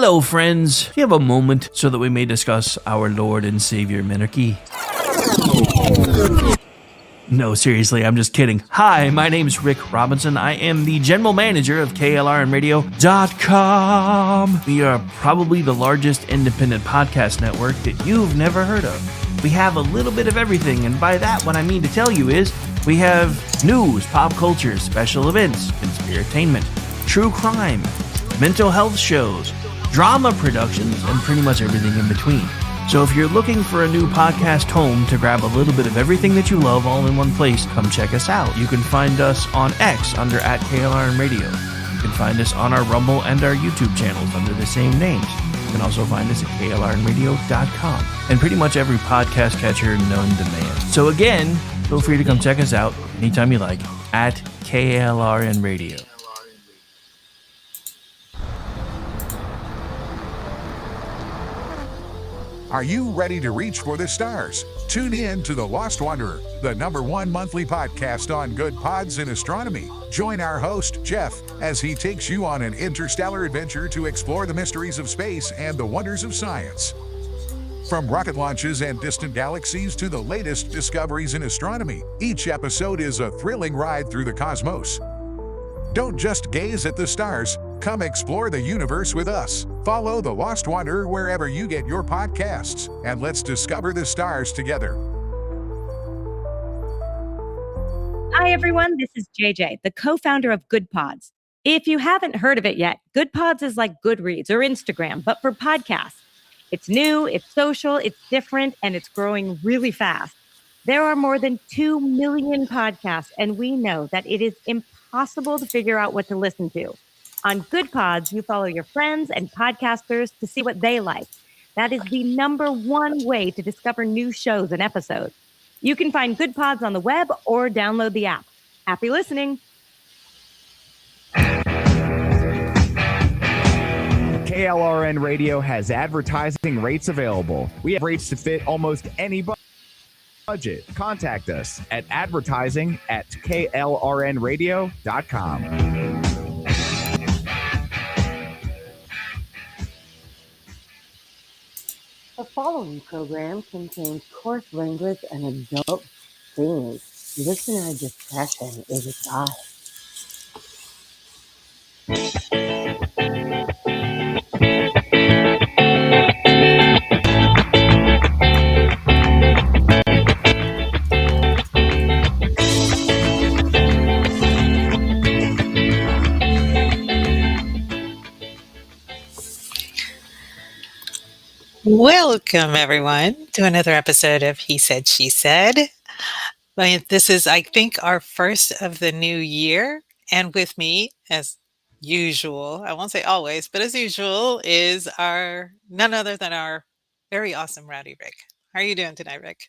Hello, friends. Do you have a moment so that we may discuss our Lord and Savior Minarchy? No, seriously, I'm just kidding. Hi, my name's Rick Robinson. I am the general manager of KLRNradio.com. We are probably the largest independent podcast network that you've never heard of. We have a little bit of everything, and by that, what I mean to tell you is we have news, pop culture, special events, conspiratainment, true crime, mental health shows, drama productions, and pretty much everything in between. So if you're looking for a new podcast home to grab a little bit of everything that you love all in one place, come check us out. You can find us on X under @KLRNradio. You can find us on our Rumble and our YouTube channels under the same names. You can also find us at KLRNradio.com and pretty much every podcast catcher known to man. So again, feel free to come check us out anytime you like at KLRNradio. Are you ready to reach for the stars? Tune in to The Lost Wanderer, the #1 monthly podcast on good pods in astronomy. Join our host, Jeff, as he takes you on an interstellar adventure to explore the mysteries of space and the wonders of science. From rocket launches and distant galaxies to the latest discoveries in astronomy, each episode is a thrilling ride through the cosmos. Don't just gaze at the stars. Come explore the universe with us. Follow The Lost Wanderer wherever you get your podcasts, and let's discover the stars together. Hi, everyone. This is JJ, the co-founder of Good Pods. If you haven't heard of it yet, Good Pods is like Goodreads or Instagram, but for podcasts. It's new, it's social, it's different, and it's growing really fast. There are more than 2 million podcasts, and we know that it is impossible to figure out what to listen to. On Good Pods, you follow your friends and podcasters to see what they like. That is the #1 way to discover new shows and episodes. You can find Good Pods on the web or download the app. Happy listening. KLRN Radio has advertising rates available. We have rates to fit almost any budget. Contact us at advertising@klrnradio.com. The following program contains coarse language and adult themes. Listener discretion is advised. Welcome, everyone, to another episode of He Said, She Said. This is, I think, our first of the new year. And with me, as usual, I won't say always, but as usual, is none other than our very awesome Rowdy Rick. How are you doing tonight, Rick?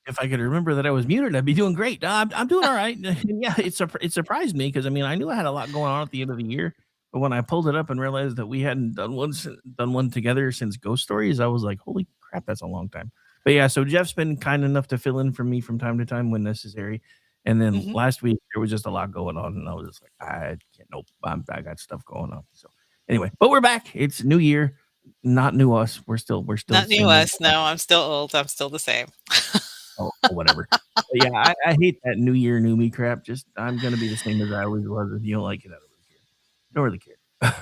If I could remember that I was muted, I'd be doing great. No, I'm doing all right. Yeah, it surprised me because I knew I had a lot going on at the end of the year. But when I pulled it up and realized that we hadn't done one together since Ghost Stories, I was like, holy crap, that's a long time. But yeah, so Jeff's been kind enough to fill in for me from time to time when necessary. And then last week, there was just a lot going on. And I was just like, I can't, nope, I got stuff going on. So anyway, but we're back. It's new year, not new us. We're still not new us. No, I'm still old. I'm still the same. Oh, whatever. But yeah, I hate that new year, new me crap. Just, I'm going to be the same as I always was. If you don't like it, I don't really care.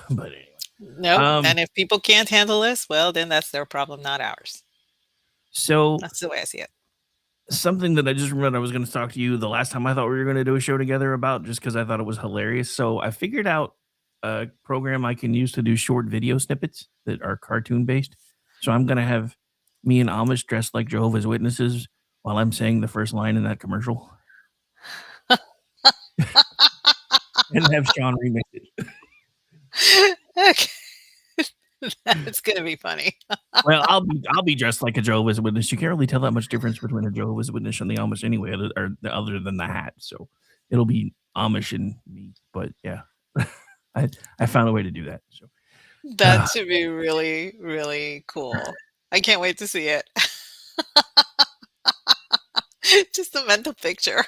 But anyway. No, and if people can't handle this, well, then that's their problem, not ours. So that's the way I see it. Something that I just remembered I was going to talk to you the last time I thought we were going to do a show together about, just because I thought it was hilarious. So I figured out a program I can use to do short video snippets that are cartoon based. So I'm going to have me and Amish dressed like Jehovah's Witnesses while I'm saying the first line in that commercial. And have Sean remix it. Okay. That's gonna be funny. Well, I'll be dressed like a Jehovah's Witness. You can't really tell that much difference between a Jehovah's Witness and the Amish anyway, other than the hat. So it'll be Amish and me. But yeah, I found a way to do that. So that should be really, really cool. I can't wait to see it. Just a mental picture.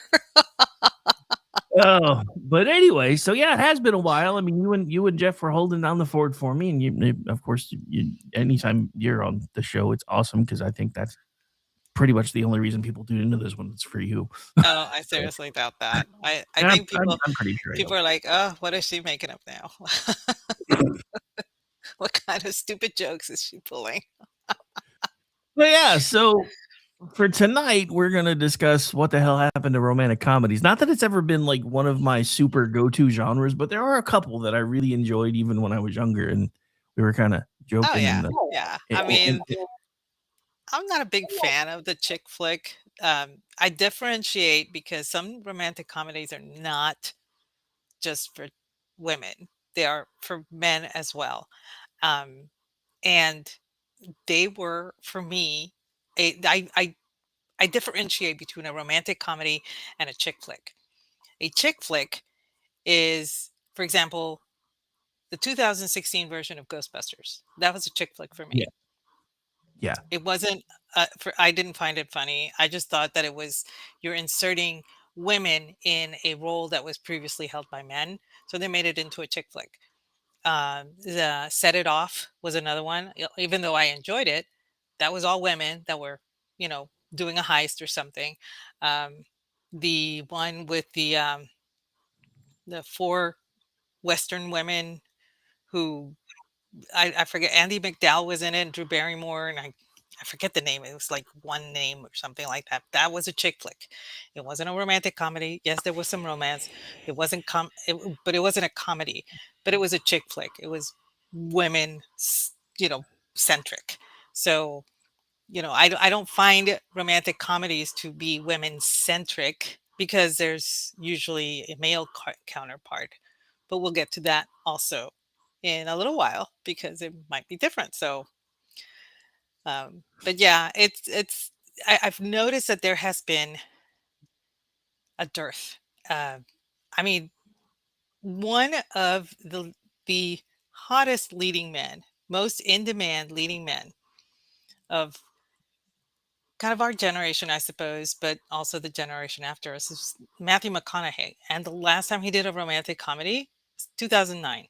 Oh, but anyway, so yeah, it has been a while. I mean, you and Jeff were holding down the fort for me, and of course, anytime you're on the show, it's awesome because I think that's pretty much the only reason people tune into this one. It's for you. Oh, I So, seriously doubt that. I I'm, think I'm, people I'm pretty sure I people don't. are like, "Oh, what is she making up now? What kind of stupid jokes is she pulling?" But yeah, so for tonight, we're gonna discuss what the hell happened to romantic comedies. Not that it's ever been like one of my super go-to genres, but there are a couple that I really enjoyed even when I was younger, and we were kind of Oh, joking in yeah. the. Yeah. In, I in, mean, I'm not a big fan of the chick flick. I differentiate because some romantic comedies are not just for women, they are for men as well. Um, and they were, for me, I differentiate between a romantic comedy and a chick flick. A chick flick is, for example, the 2016 version of Ghostbusters. That was a chick flick for yeah, me. yeah, It wasn't I didn't find it funny. I just thought that it was you're inserting women in a role that was previously held by men, so they made it into a chick flick. The Set It Off was another one. Even though I enjoyed it, that was all women that were, doing a heist or something. Um, the one with the four Western women who I forget, Andy McDowell was in it, and Drew Barrymore, and I forget the name. It was like one name or something like that. That was a chick flick. It wasn't a romantic comedy. Yes, there was some romance. It wasn't but it wasn't a comedy. But it was a chick flick. It was women, centric. So I don't find romantic comedies to be women centric because there's usually a male counterpart. But we'll get to that also in a little while because it might be different. So, but yeah, I've noticed that there has been a dearth. Uh, I mean, one of the hottest leading men, most in demand leading men of kind of our generation, I suppose, but also the generation after us is Matthew McConaughey. And the last time he did a romantic comedy was 2009.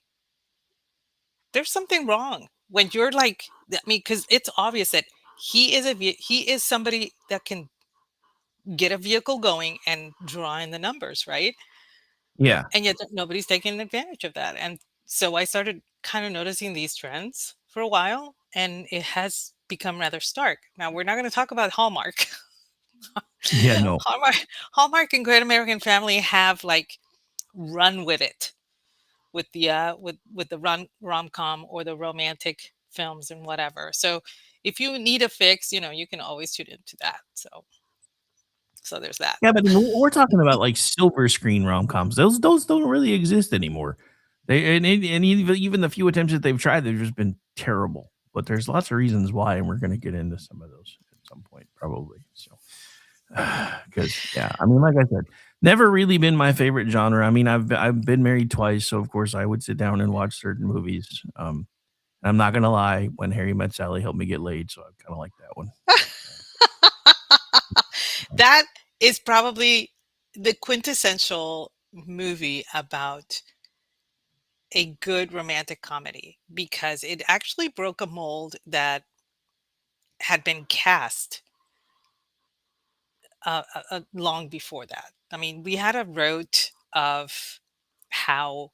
There's something wrong when you're like, I mean, because it's obvious that he is somebody that can get a vehicle going and draw in the numbers, right? yeah. And yet nobody's taking advantage of that. And so I started kind of noticing these trends for a while, and it has become rather stark. Now we're not going to talk about Hallmark. Yeah, no. Hallmark and Great American Family have like run with it with the with the rom-com or the romantic films and whatever. So if you need a fix, you can always tune into that. So there's that. Yeah, but we're talking about like silver screen rom-coms. Those don't really exist anymore. And even the few attempts that they've tried, they've just been terrible. But there's lots of reasons why, and we're going to get into some of those at some point, probably. So, because yeah, I mean, like I said, never really been my favorite genre. I mean, I've been married twice, so of course I would sit down and watch certain movies. I'm not gonna lie, when Harry Met Sally helped me get laid, so I kind of like that one. That is probably the quintessential movie about a good romantic comedy because it actually broke a mold that had been cast long before that. I mean, we had a rote of how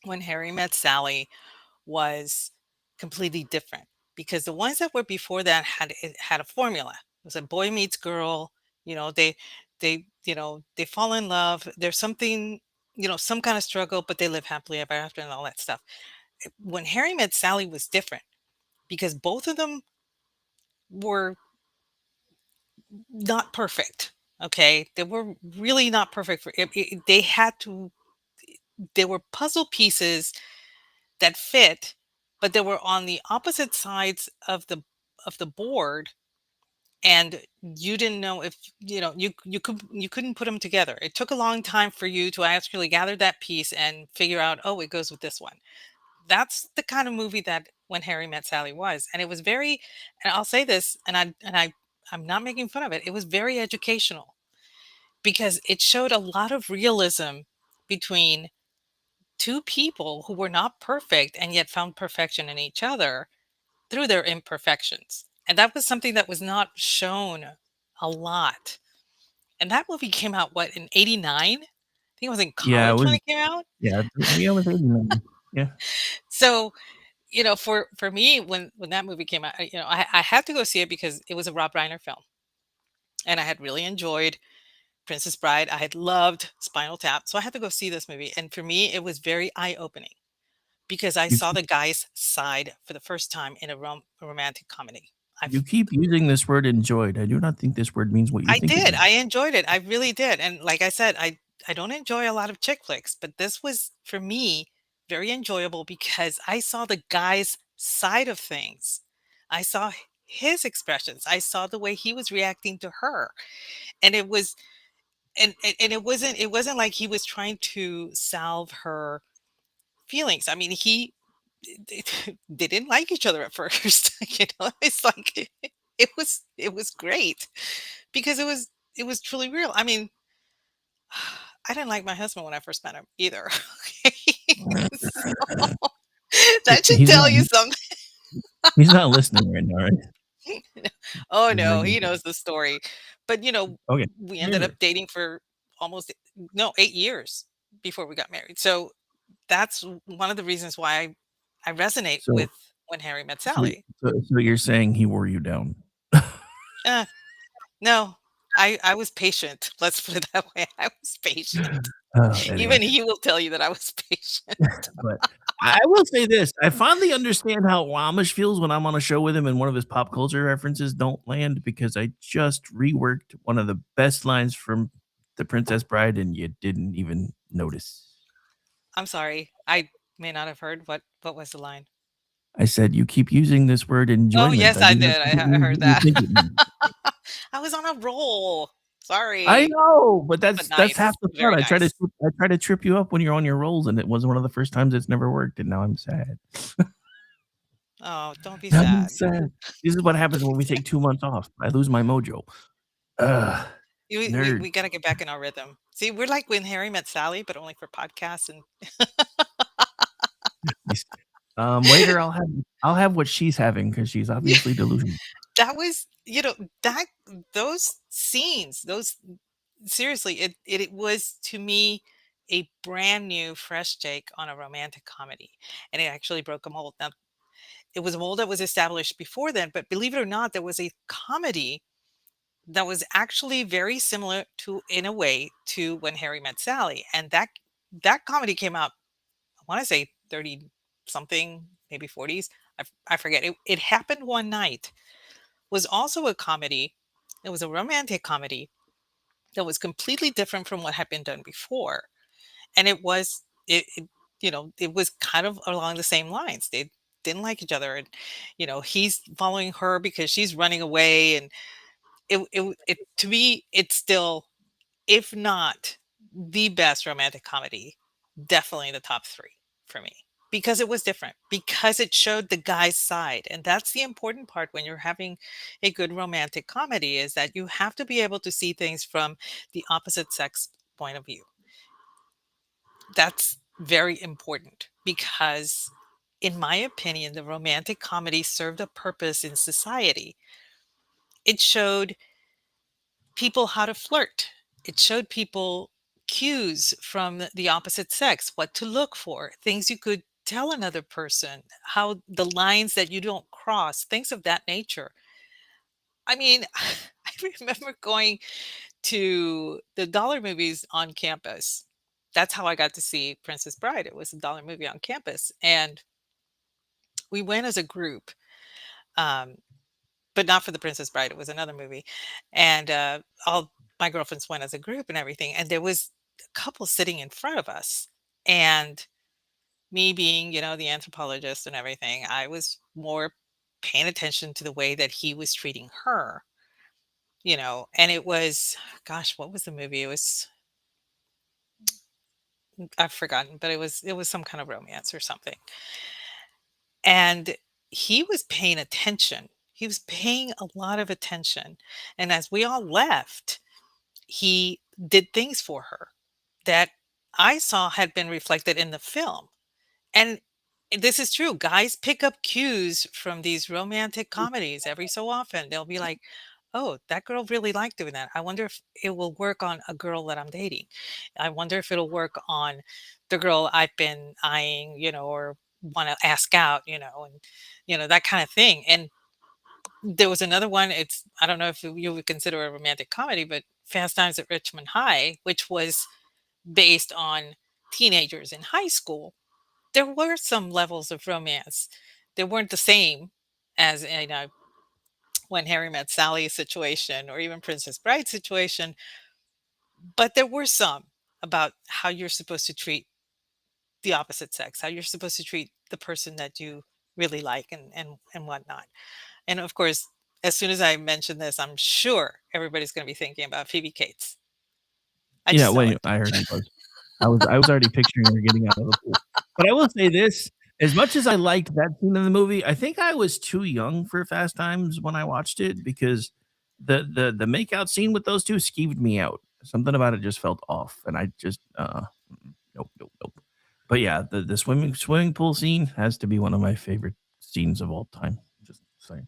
when Harry Met Sally was completely different because the ones that were before that had a formula. It was a boy meets girl. They fall in love. There's something, some kind of struggle, but they live happily ever after and all that stuff. When Harry Met Sally was different because both of them were not perfect. Okay, they were really not perfect for they had to. They were puzzle pieces that fit, but they were on the opposite sides of the board, and you didn't know if you couldn't put them together. It took a long time for you to actually gather that piece and figure out, oh, it goes with this one. That's the kind of movie that When Harry Met Sally was, and it was very. And I'll say this, and I'm not making fun of it. It was very educational because it showed a lot of realism between two people who were not perfect and yet found perfection in each other through their imperfections. And that was something that was not shown a lot. And that movie came out, what, in 89? I think I was in Yeah, it college when was. it came out. Yeah, yeah, it was 89. Yeah. So, for me, when that movie came out, I had to go see it because it was a Rob Reiner film. And I had really enjoyed Princess Bride. I had loved Spinal Tap. So I had to go see this movie. And for me, it was very eye opening because I You saw the guy's side for the first time in a romantic comedy. you keep using this word enjoyed. I do not think this word means what you I think it did. means. I enjoyed it. I really did. And like I said, I don't enjoy a lot of chick flicks, but this was for me very enjoyable because I saw the guy's side of things. I saw his expressions. I saw the way he was reacting to her. And it was and it wasn't like he was trying to salve her feelings. I mean, they didn't like each other at first. It's like it was great because it was truly real. I mean, I didn't like my husband when I first met him either. So, that should He's tell not you something. he's not listening right now, right? Oh He's no, like, he knows the story. But okay. we ended up Sure. dating for almost no 8 years before we got married. So that's one of the reasons why I resonate So with When Harry Met so Sally. so you're saying he wore you down. Uh, no, I was patient. Let's put it that way. I was patient. Anyway. Even he will tell you that I was patient. But I will say this, I finally understand how Amish feels when I'm on a show with him and one of his pop culture references don't land because I just reworked one of the best lines from The Princess Bride and you didn't even notice. I'm sorry. I may not have heard what was the line. I said, "You keep using this word Oh, enjoyment. yes, I I do not did. think it I means heard what you that. think it means." I was on a roll. I Sorry. know, but But that's half nice. the fun. Very nice. I try to trip you up when you're on your rolls, and it was one of the first times it's never worked, and now I'm sad. Oh, don't be Now I'm sad. sad. This is what happens when we take 2 months off. I lose my mojo. Ugh, We nerd. we gotta get back in our rhythm. See, we're like When Harry Met Sally, but only for podcasts, and Nice. Later I'll have what she's having because she's obviously delusional. that was that those scenes, those seriously, it was to me a brand new, fresh take on a romantic comedy, and it actually broke a mold. Now, it was a mold that was established before then, but believe it or not, there was a comedy that was actually very similar to, in a way, to When Harry Met Sally, and that comedy came out, I want to say 30 something, maybe 40s. I forget. It happened one night. Was also a comedy. It was a romantic comedy that was completely different from what had been done before. And it was kind of along the same lines. They didn't like each other, and he's following her because she's running away, and it to me, it's still, if not the best romantic comedy, definitely the top 3 for me. Because it was different, because it showed the guy's side. And that's the important part when you're having a good romantic comedy, is that you have to be able to see things from the opposite sex point of view. That's very important because, in my opinion, the romantic comedy served a purpose in society. It showed people how to flirt. It showed people cues from the opposite sex, what to look for, things you could tell another person, how the lines that you don't cross, things of that nature. I mean, I remember going to the dollar movies on campus. That's how I got to see Princess Bride. It was a dollar movie on campus. And we went as a group. Um, but not for The Princess Bride, it was another movie, and, all my girlfriends went as a group and everything, and there was a couple sitting in front of us, and me being, the anthropologist and everything, I was more paying attention to the way that he was treating her, and it was, gosh, what was the movie? It was, I've forgotten, but it was some kind of romance or something. And he was paying attention. He was paying a lot of attention. And as we all left, he did things for her that I saw had been reflected in the film. And this is true. Guys pick up cues from these romantic comedies every so often. They'll be like, oh, that girl really liked doing that. I wonder if it will work on a girl that I'm dating. I wonder if it'll work on the girl I've been eyeing, or want to ask out, and, that kind of thing. And there was another one. I don't know if you would consider a romantic comedy, but Fast Times at Richmond High, which was based on teenagers in high school. There were some levels of romance. They weren't the same as in When Harry Met Sally situation or even Princess Bride situation, but there were some about how you're supposed to treat the opposite sex, how you're supposed to treat the person that you really like and whatnot. And of course, as soon as I mention this, I'm sure everybody's going to be thinking about Phoebe Cates. I Yeah, just know when it. I heard he was. I was already picturing her getting out of the pool. But I will say this, as much as I liked that scene in the movie, I think I was too young for Fast Times when I watched it because the makeout scene with those 2 skeeved me out. Something about it just felt off, and I just, nope, nope, nope. But yeah, the swimming pool scene has to be one of my favorite scenes of all time, just saying,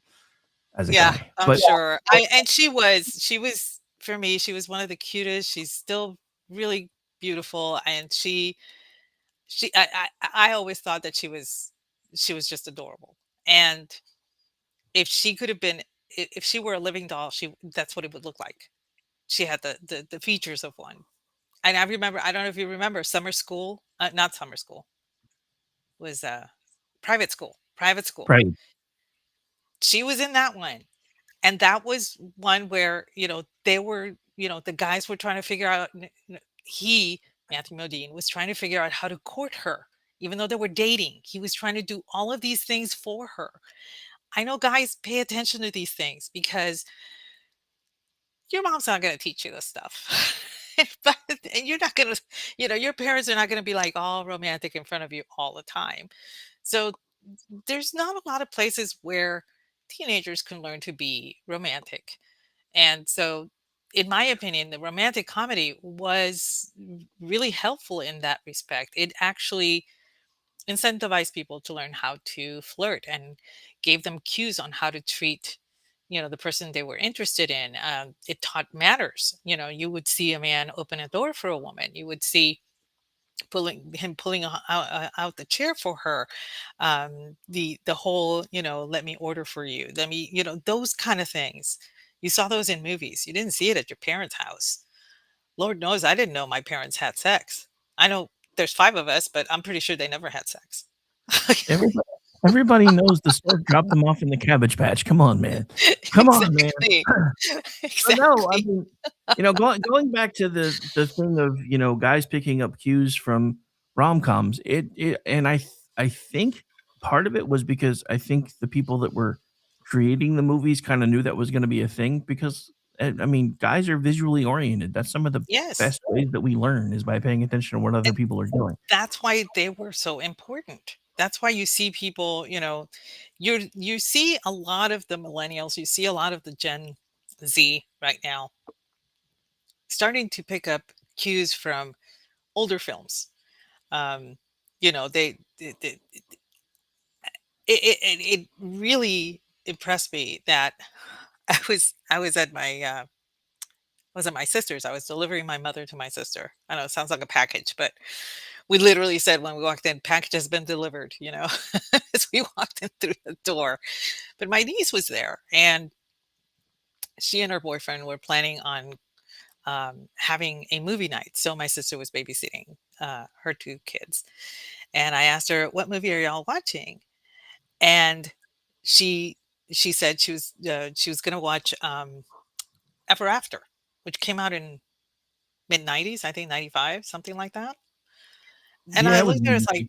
as a Yeah, guy. I'm But sure. She was for me, she was one of the cutest. She's still really beautiful, and I always thought that she was just adorable. And if she could have been if she were a living doll, that's what it would look like. She had the features of one. And I don't know if you remember Summer School, not Summer School, was Private School. right. She was in that one. And that was one where, they were, the guys were trying to figure out, Matthew Modine, was trying to figure out how to court her. Even though they were dating, he was trying to do all of these things for her. I know guys pay attention to these things because your mom's not going to teach you this stuff. But and you're not going to, your parents are not going to be like all romantic in front of you all the time. So there's not a lot of places where teenagers can learn to be romantic. And so, in my opinion, the romantic comedy was really helpful in that respect. It actually incentivized people to learn how to flirt and gave them cues on how to treat, the person they were interested in. It taught manners. You would see a man open a door for a woman. You would see pulling out the chair for her, the whole, let me order for you, let me, those kind of things. You saw those in movies. You didn't see it at your parents' house. Lord knows I didn't know my parents had sex. I know there's 5 of us, but I'm pretty sure they never had sex. Everybody everybody knows the stork dropped them off in the Cabbage Patch. Come on, man. Come on, man. Exactly. But no, I Exactly. mean, going back to the thing of, guys picking up cues from rom-coms, it and I think part of it was because I think the people that were creating the movies kinda knew that was gonna be a thing because, I mean, guys are visually oriented. That's some of the Yes. best ways that we learn is by paying attention to what other And people are doing. that's why they were so important. That's why you see people, you see a lot of the millennials, you see a lot of the Gen Z right now starting to pick up cues from older films. Um, they it really impressed me that I was at my sister's. I was delivering my mother to my sister. I know it sounds like a package, but we literally said when we walked in, package has been delivered, as we walked in through the door. But my niece was there, and she and her boyfriend were planning on having a movie night. So my sister was babysitting her 2 kids. And I asked her, what movie are y'all watching? And she she said she was going to watch Ever After, which came out in mid 90s, I think 95, something like that. And Yeah, I it was looked at her as like,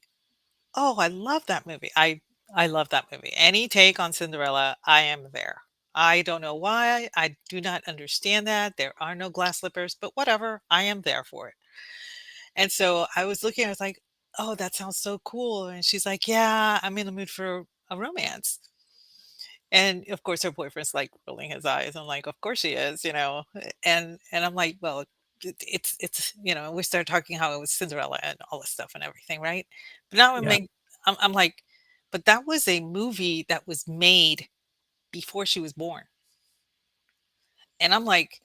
oh, I love that movie. I love that movie. Any take on Cinderella, I am there. I don't know why. I do not understand that. There are no glass slippers, but whatever. I am there for it. And so I was looking, I was like, oh, that sounds so cool. And she's like, yeah, I'm in the mood for a romance. And of course, her boyfriend's like rolling his eyes. I'm like, of course she is. And I'm like, well, it's we started talking how it was Cinderella and all this stuff and everything, right? But now Yeah. I'm like, but that was a movie that was made before she was born, and I'm like,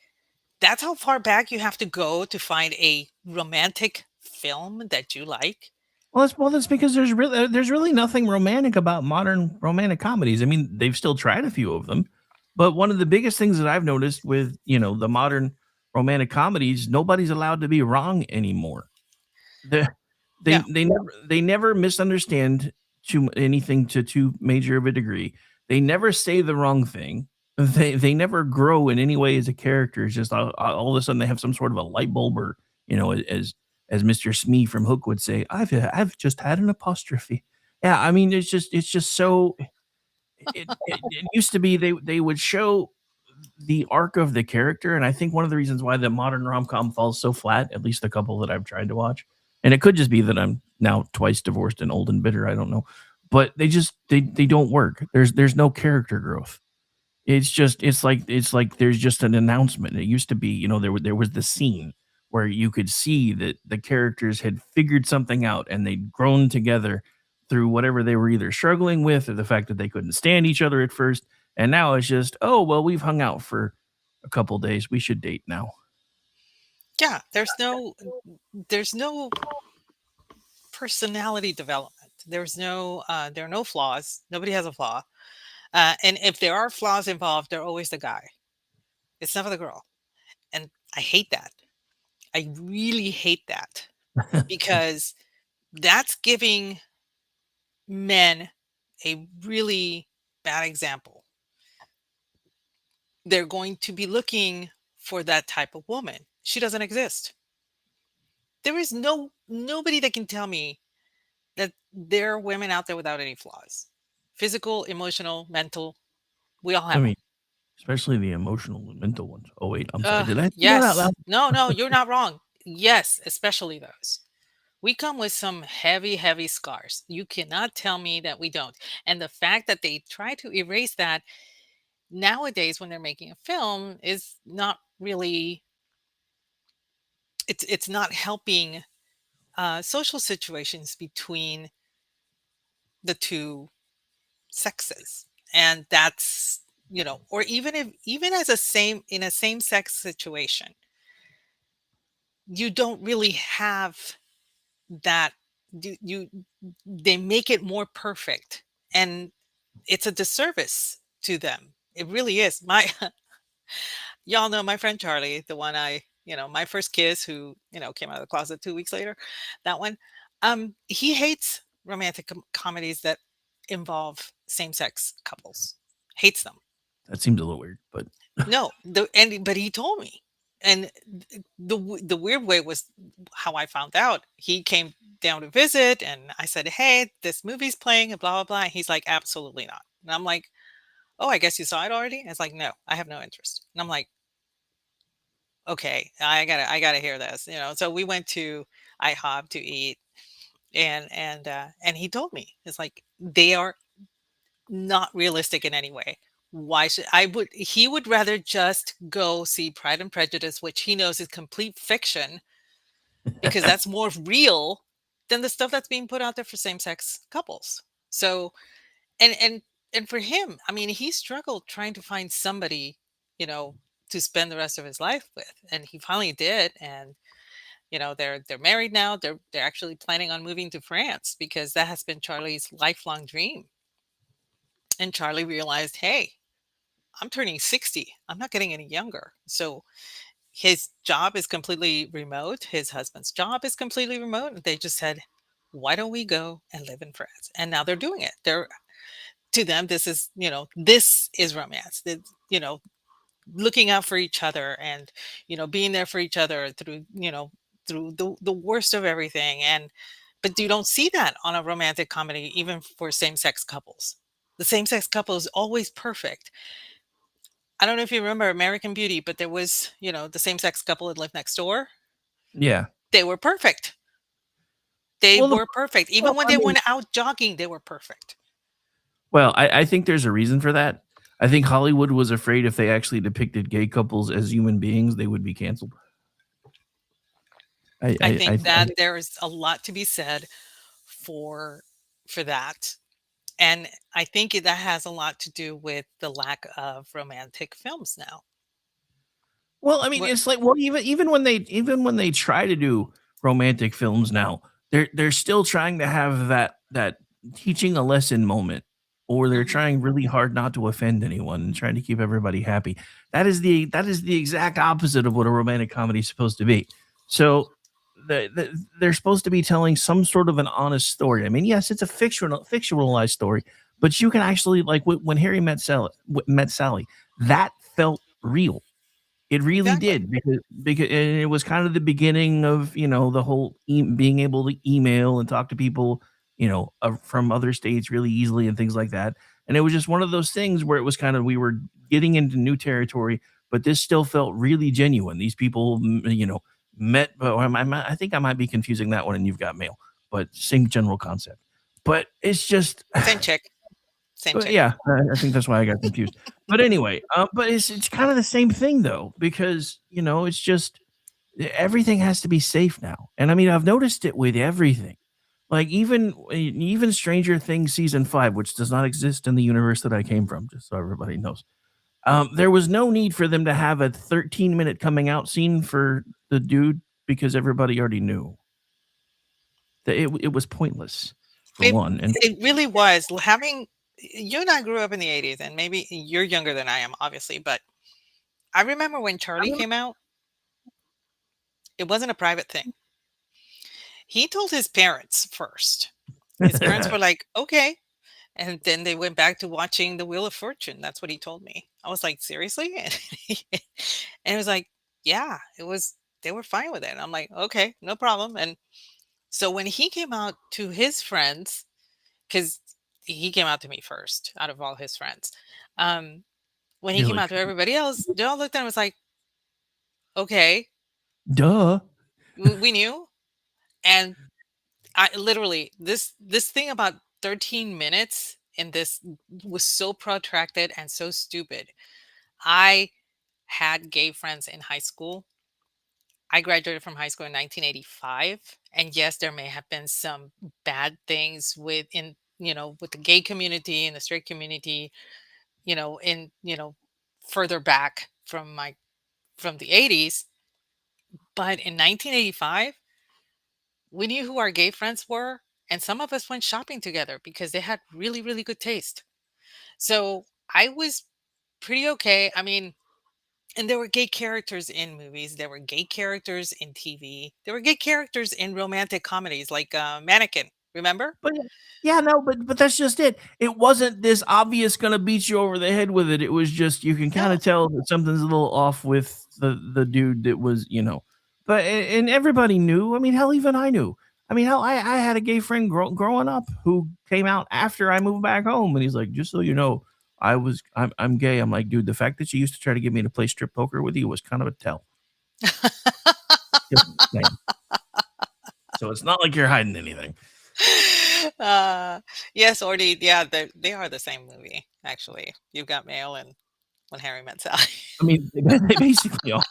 that's how far back you have to go to find a romantic film that you like. That's because there's really nothing romantic about modern romantic comedies. I mean, they've still tried a few of them, but one of the biggest things that I've noticed with, the modern romantic comedies, nobody's allowed to be wrong anymore. The No, they never misunderstand anything to too major of a degree. They never say the wrong thing. They never grow in any way as a character. It's just all of a sudden they have some sort of a light bulb, or as Mr. Smee from Hook would say, I've just had an apostrophe. Yeah, I mean it's just so it used to be they would show the arc of the character, and I think one of the reasons why the modern rom-com falls so flat, at least a couple that I've tried to watch, and it could just be that I'm now twice divorced and old and bitter, I don't know, but they don't work. There's no character growth. It's like there's just an announcement. It used to be, there was the scene where you could see that the characters had figured something out and they'd grown together through whatever they were either struggling with or the fact that they couldn't stand each other at first. And now it's just, oh well, we've hung out for a couple days. We should date now. yeah, there's no personality development. There are no flaws. Nobody has a flaw. And if there are flaws involved, they're always the guy. It's never the girl. And I hate that. I really hate that because that's giving men a really bad example. They're going to be looking for that type of woman. She doesn't exist. There is nobody that can tell me that there are women out there without any flaws. Physical, emotional, mental, we all I have them. mean, especially the emotional and mental ones. Oh wait, I'm sorry. Did I say that out Yes. loud? No, no, you're not wrong. Yes, especially those. We come with some heavy, heavy scars. You cannot tell me that we don't. And the fact that they try to erase that nowadays when they're making a film is not really, it's not helping social situations between the two sexes. And that's, or even as a same in a same sex situation, you don't really have that. You They make it more perfect, and it's a disservice to them. It really is. My Y'all know my friend Charlie, the one my first kiss, who came out of the closet 2 weeks later. That one, he hates romantic comedies that involve same-sex couples. Hates them. That seems a little weird, but No, but he told me, and the weird way was how I found out. He came down to visit, and I said, "Hey, this movie's playing," and blah blah blah. And he's like, "Absolutely not." And I'm like, "Oh, I guess you saw it already." And it's like, "No, I have no interest." And I'm like, "Okay, I gotta hear this." So we went to IHOP to eat, and he told me it's like they are not realistic in any way. Why should I would he would rather just go see Pride and Prejudice, which he knows is complete fiction, because that's more real than the stuff that's being put out there for same-sex couples. So, and for him, I mean, he struggled trying to find somebody, you know, to spend the rest of his life with, and he finally did. And they're married now. They're actually planning on moving to France because that has been Charlie's lifelong dream. And Charlie realized, hey, I'm turning 60. I'm not getting any younger. So his job is completely remote. His husband's job is completely remote. And they just said, why don't we go and live in France? And now they're doing it. To them, this is romance. Looking out for each other, and, being there for each other through the worst of everything. But you don't see that on a romantic comedy, even for same-sex couples. The same-sex couple is always perfect. I don't know if you remember American Beauty, but there was, the same-sex couple that lived next door. yeah. They were perfect. They Well, were perfect. Even when I they mean, went out jogging, they were perfect. well, I think there's a reason for that. I think Hollywood was afraid if they actually depicted gay couples as human beings, they would be canceled. I I think that there's a lot to be said for that. And I think that has a lot to do with the lack of romantic films now. Well, I mean, What it's like, well, even when they try to do romantic films now, they're still trying to have that teaching a lesson moment, or they're Mhm. trying really hard not to offend anyone and trying to keep everybody happy. That is the exact opposite of what a romantic comedy is supposed to be. So they're supposed to be telling some sort of an honest story. I mean, yes, it's a fictionalized story, but you can actually like when Harry met Sally, that felt real. It really Exactly. did because and it was kind of the beginning of, the whole being able to email and talk to people, from other states really easily and things like that. And it was just one of those things where it was kind of we were getting into new territory, but this still felt really genuine. These people, met. But I think I might be confusing that one and You've Got Mail, but same general concept. But it's just Same chick. Same But chick. yeah, I think that's why I got confused. But anyway, but it's kind of the same thing though, because it's just everything has to be safe now, and I mean I've noticed it with everything. Like even Stranger Things season 5, which does not exist in the universe that I came from, just so everybody knows. There was no need for them to have a 13-minute coming out scene for the dude because everybody already knew that it was pointless for It one, and it really was. Having you and I grew up in the 80s, and maybe you're younger than I am, obviously, but I remember when Charlie came out, it wasn't a private thing. He told his parents first. His parents were like, "Okay." And then they went back to watching The Wheel of Fortune. That's what he told me. I was like, "Seriously?" And it was like, "Yeah, it was they were fine with it." And I'm like, "Okay, no problem." And so when he came out to his friends, because he came out to me first out of all his friends. Um, when he you're came like, out to everybody else, they all looked at him and was like, "Okay, duh. we knew." And I literally this thing about 13 minutes in this was so protracted and so stupid. I had gay friends in high school. I graduated from high school in 1985, and yes, there may have been some bad things with the gay community and the straight community, in further back from the 80s, but in 1985 we knew who our gay friends were, and some of us went shopping together because they had really, really good taste. So I was pretty okay. I mean, and there were gay characters in movies, there were gay characters in TV, there were gay characters in romantic comedies like Mannequin. Remember? But yeah, no, but that's just it. It wasn't this obvious gonna beat you over the head with it. It was just you can kinda No. tell that something's a little off with the dude that was, but and everybody knew. I mean, hell, even I knew. I mean, hell, I had a gay friend growing up who came out after I moved back home, and he's like, "Just so you know, I'm gay." I'm like, "Dude, the fact that you used to try to get me to play strip poker with you was kind of a tell." Just saying. So it's not like you're hiding anything. Yes, Ordy. Yeah, they are the same movie. Actually, You've Got Mail and When Harry Met Sally. I mean, they basically are,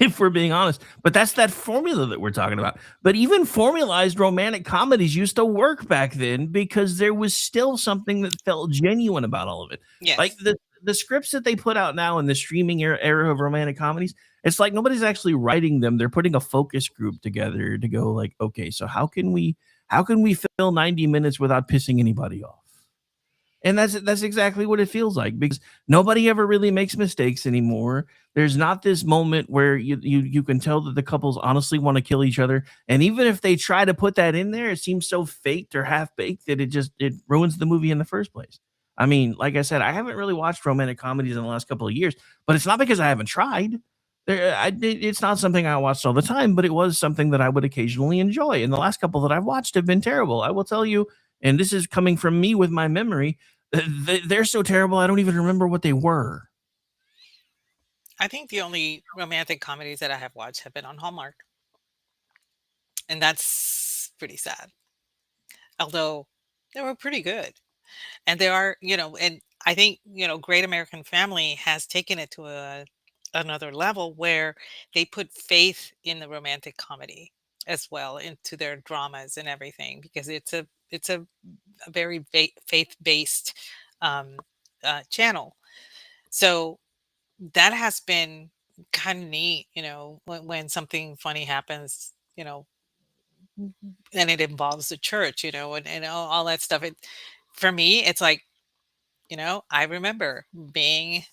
if we're being honest. But that's that formula that we're talking about. But even formalized romantic comedies used to work back then because there was still something that felt genuine about all of it. Like Yes. the scripts that they put out now in the streaming era of romantic comedies, it's like nobody's actually writing them. They're putting a focus group together to go like, okay, so how can we fill 90 minutes without pissing anybody off? And that's exactly what it feels like because nobody ever really makes mistakes anymore. There's not this moment where you can tell that the couples honestly want to kill each other. And even if they try to put that in there, it seems so faked or half baked that it ruins the movie in the first place. I mean, like I said, I haven't really watched romantic comedies in the last couple of years, but it's not because I haven't tried. It's not something I watched all the time, but it was something that I would occasionally enjoy. And the last couple that I've watched have been terrible. I will tell you, and this is coming from me with my memory. They're so terrible, I don't even remember what they were. I think the only romantic comedies that I have watched have been on Hallmark, and that's pretty sad. Although they were pretty good. And they are, and I think, Great American Family has taken it to a another level where they put faith in the romantic comedy as well into their dramas and everything, because it's a very faith-based um, channel. So that has been kind of neat, when something funny happens, and it involves the church, and all that stuff. For me, it's like, I remember being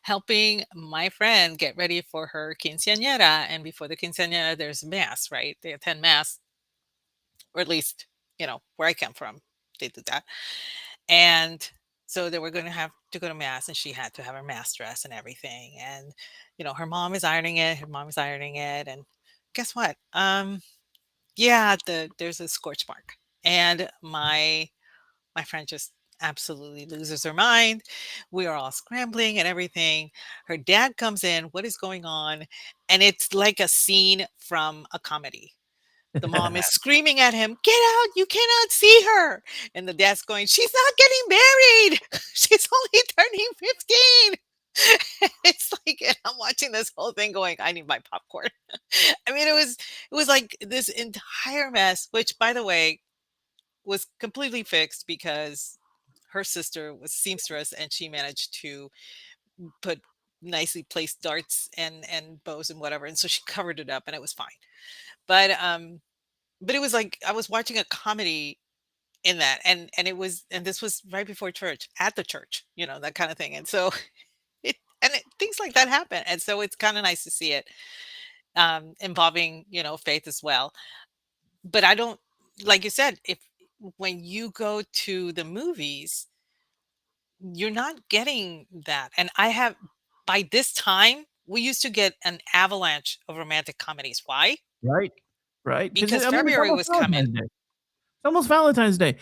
helping my friend get ready for her quinceañera, and before the quinceañera, there's mass, right? They attend mass, or at least, where I come from, they do that. And so they were going to have to go to mass, and she had to have her mass dress and everything. And, her mom is ironing it. Her mom is ironing it. And guess what? Yeah, there's a scorch mark. And my friend just absolutely loses her mind. We are all scrambling and everything. Her dad comes in. What is going on? And it's like a scene from a comedy. The mom is screaming at him, "Get out! You cannot see her!" And the dad's going, "She's not getting married. She's only turning 15." It's like, and I'm watching this whole thing going, I need my popcorn. I mean, it was like this entire mess, which, by the way, was completely fixed because her sister was seamstress, and she managed to put nicely placed darts and bows and whatever, and so she covered it up, and it was fine. But it was like I was watching a comedy in that, and this was right before church, at the church, that kind of thing. And so things like that happen, and so it's kind of nice to see it involving, faith as well. But I don't, like you said, if when you go to the movies, you're not getting that. And I have, by this time, we used to get an avalanche of romantic comedies. Why? Right. Right. Because Because I mean, it's February almost was Valentine's coming. Day. It's almost Valentine's Day.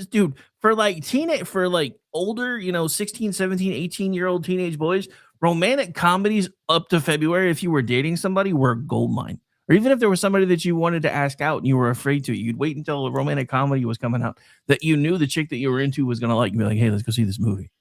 Dude, for like for like older, 16, 17, 18-year-old teenage boys, romantic comedies up to February, if you were dating somebody, were gold mine. Or even if there was somebody that you wanted to ask out and you were afraid to, you'd wait until a romantic comedy was coming out that you knew the chick that you were into was gonna like. You'd be like, hey, let's go see this movie.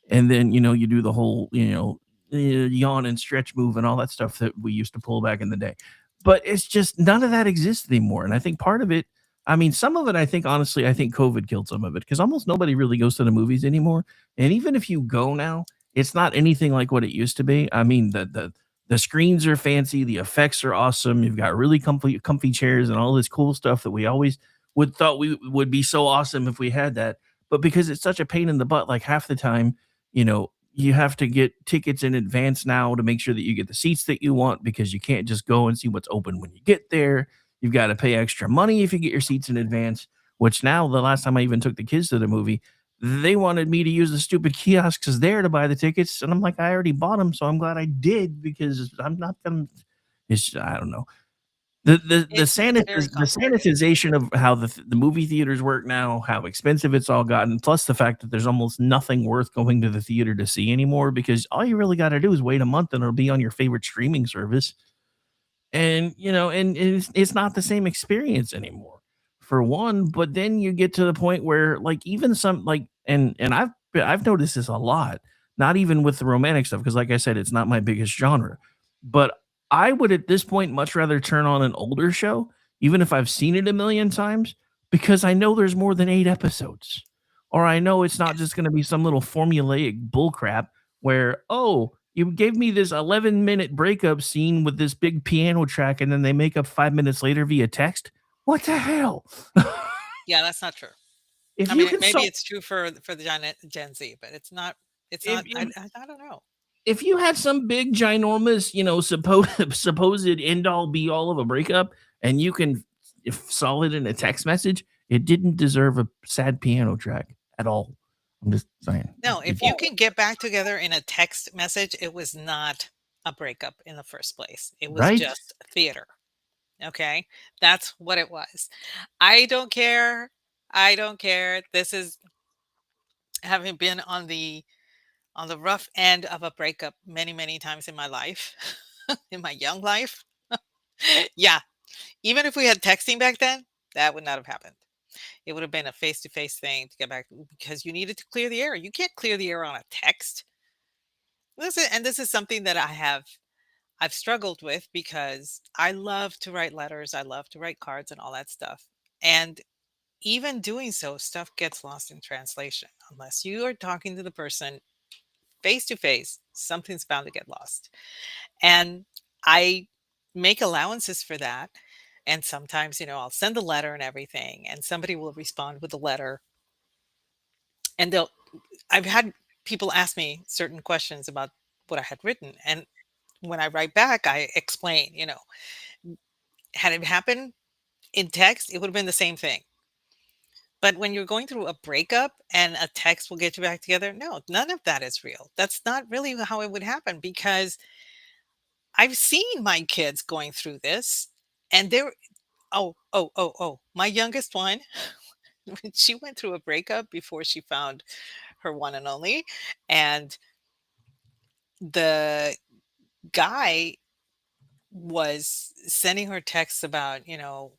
And then, you do the whole, yawn and stretch move and all that stuff that we used to pull back in the day. But it's just none of that exists anymore. And I think part of it, I mean, some of it, I think, honestly, I think COVID killed some of it because almost nobody really goes to the movies anymore. And even if you go now, it's not anything like what it used to be. I mean, the screens are fancy, the effects are awesome. You've got really comfy chairs and all this cool stuff that we always would thought we would be so awesome if we had that. But because it's such a pain in the butt, like half the time, you have to get tickets in advance now to make sure that you get the seats that you want because you can't just go and see what's open when you get there. You've got to pay extra money if you get your seats in advance, which now the last time I even took the kids to the movie, they wanted me to use the stupid kiosks there to buy the tickets. And I'm like, I already bought them. So I'm glad I did because I'm not going to, I don't know. It's very The complicated. sanitization of how the movie theaters work now, how expensive it's all gotten, plus the fact that there's almost nothing worth going to the theater to see anymore because all you really gotta do is wait a month and it'll be on your favorite streaming service. And, and it's not the same experience anymore, for one, but then you get to the point where, like, even some like and I've noticed this a lot, not even with the romantic stuff, because like I said, it's not my biggest genre, but I would at this point much rather turn on an older show, even if I've seen it a million times, because I know there's more than 8 episodes. Or I know it's not just gonna be some little formulaic bullcrap where, "Oh, you gave me this 11-minute breakup scene with this big piano track, and then they make up 5 minutes later via text." What the hell? Yeah, that's not true. If I you mean, can maybe so it's true for the Gen Z, but it's not. It's if not. if I don't know. if you had some big ginormous, supposed end all be all of a breakup, and you can if solid in a text message, it didn't deserve a sad piano track at all. I'm just saying. No, if you can get back together in a text message, it was not a breakup in the first place. It was Right? just theater. Okay, that's what it was. I don't care. I don't care. This is having been on the rough end of a breakup many, many times in my life, in my young life. Yeah, even if we had texting back then, that would not have happened. It would have been a face-to-face thing to get back because you needed to clear the air. You can't clear the air on a text. This is something that I've struggled with because I love to write letters, I love to write cards and all that stuff. And even doing so, stuff gets lost in translation. Unless you are talking to the person face to face, something's bound to get lost. And I make allowances for that. And sometimes, I'll send the letter and everything, and somebody will respond with a letter. And I've had people ask me certain questions about what I had written. And when I write back, I explain, had it happened in text, it would have been the same thing. But when you're going through a breakup and a text will get you back together, no, none of that is real. That's not really how it would happen because I've seen my kids going through this and they're, my youngest one, she went through a breakup before she found her one and only. And the guy was sending her texts about,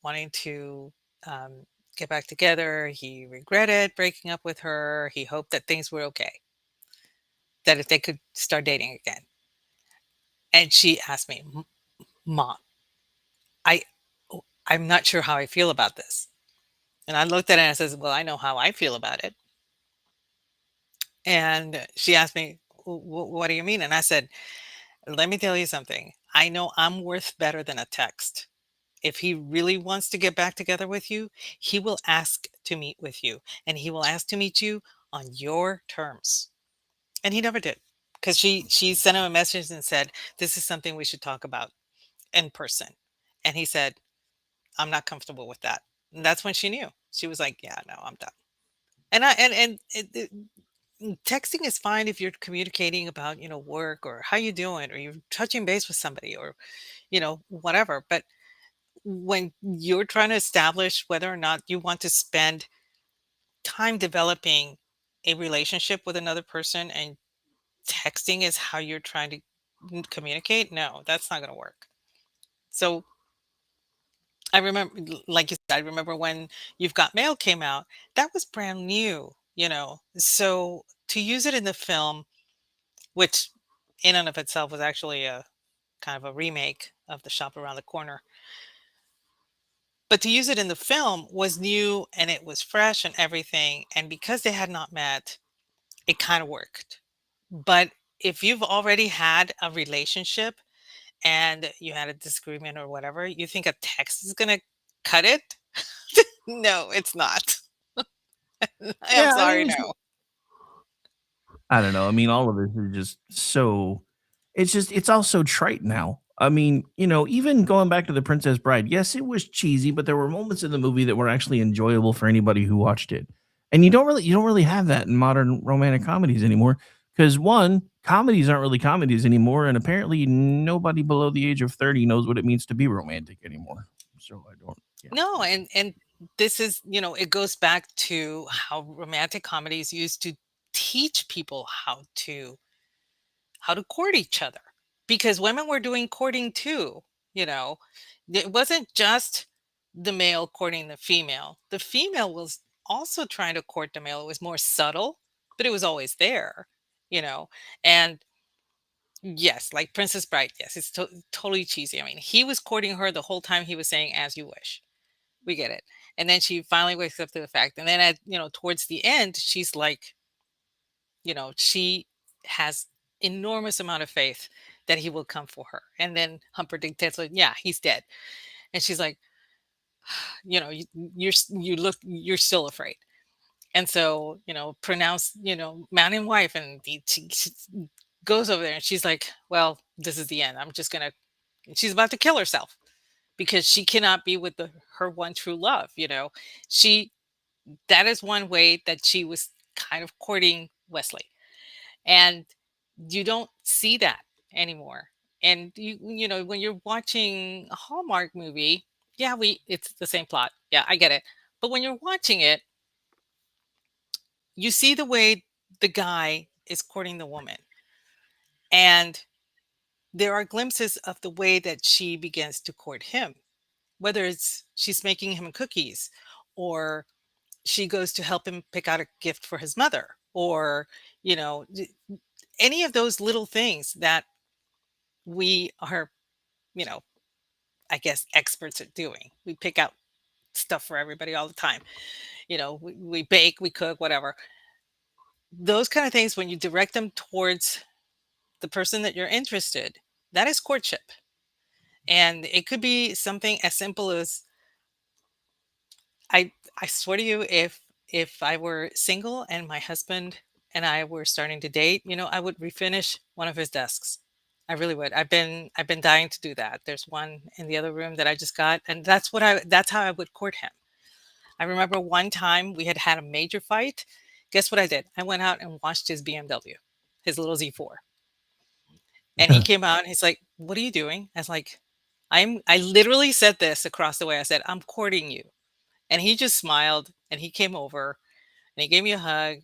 wanting to um, get back together. He regretted breaking up with her. He hoped that things were okay, that if they could start dating again. And she asked me, Mom, I, I'm not sure how I feel about this. And I looked at it and I says, well, I know how I feel about it. And she asked me, what do you mean? And I said, let me tell you something. I know I'm worth better than a text. If he really wants to get back together with you, he will ask to meet with you and he will ask to meet you on your terms. And he never did because she sent him a message and said, this is something we should talk about in person. And he said, I'm not comfortable with that. And that's when she knew. She was like, yeah, no, I'm done. Texting is fine if you're communicating about, work or how you doing, or you're touching base with somebody or, whatever. But when you're trying to establish whether or not you want to spend time developing a relationship with another person and texting is how you're trying to communicate, no, that's not going to work. So I remember, like you said, I remember when You've Got Mail came out, that was brand new, So to use it in the film, which in and of itself was actually a kind of a remake of The Shop Around the Corner, but to use it in the film was new and it was fresh and everything. And because they had not met, it kind of worked. But if you've already had a relationship and you had a disagreement or whatever, you think a text is going to cut it? No, it's not. I'm Yeah, I sorry, mean, no. I don't know. I mean, all of this is just so it's all so trite now. I mean, even going back to The Princess Bride, yes, it was cheesy, but there were moments in the movie that were actually enjoyable for anybody who watched it. And you don't really have that in modern romantic comedies anymore because one, comedies aren't really comedies anymore, and apparently nobody below the age of 30 knows what it means to be romantic anymore. So I don't yeah. No, and this is, it goes back to how romantic comedies used to teach people how to court each other because women were doing courting too. you know it wasn't just the male courting the female was also trying to court the male. It was more subtle, but it was always there. you know and yes, like Princess Bride, yes, it's totally cheesy. I mean, he was courting her the whole time. He was saying as you wish. We get it. And then she finally wakes up to the fact, and then at towards the end she's like, she has enormous amount of faith that he will come for her. And then Humperdinck tells her, "Yeah, he's dead." And she's like, you're still afraid." And so, pronounce, man and wife, and she goes over there and she's like, "Well, this is the end. I'm just gonna." And she's about to kill herself because she cannot be with her one true love. She That is one way that she was kind of courting Wesley. And you don't see that anymore. And when you're watching a Hallmark movie, yeah, we it's the same plot. Yeah, I get it. But when you're watching it, you see the way the guy is courting the woman. And there are glimpses of the way that she begins to court him, whether it's she's making him cookies, or she goes to help him pick out a gift for his mother, or, you know, any of those little things that we are, you know, I guess experts at doing. We pick out stuff for everybody all the time. We bake, we cook, whatever. Those kind of things, when you direct them towards the person that you're interested, that is courtship. And it could be something as simple as I swear to you, if I were single and my husband and I were starting to date, I would refinish one of his desks. I really would. I've been dying to do that. There's one in the other room that I just got, and that's how I would court him. I remember one time we had had a major fight. Guess what I did? I went out and washed his BMW, his little Z4. And he came out and he's like, "What are you doing?" I was like, I literally said this across the way. I said, "I'm courting you." And he just smiled and he came over and he gave me a hug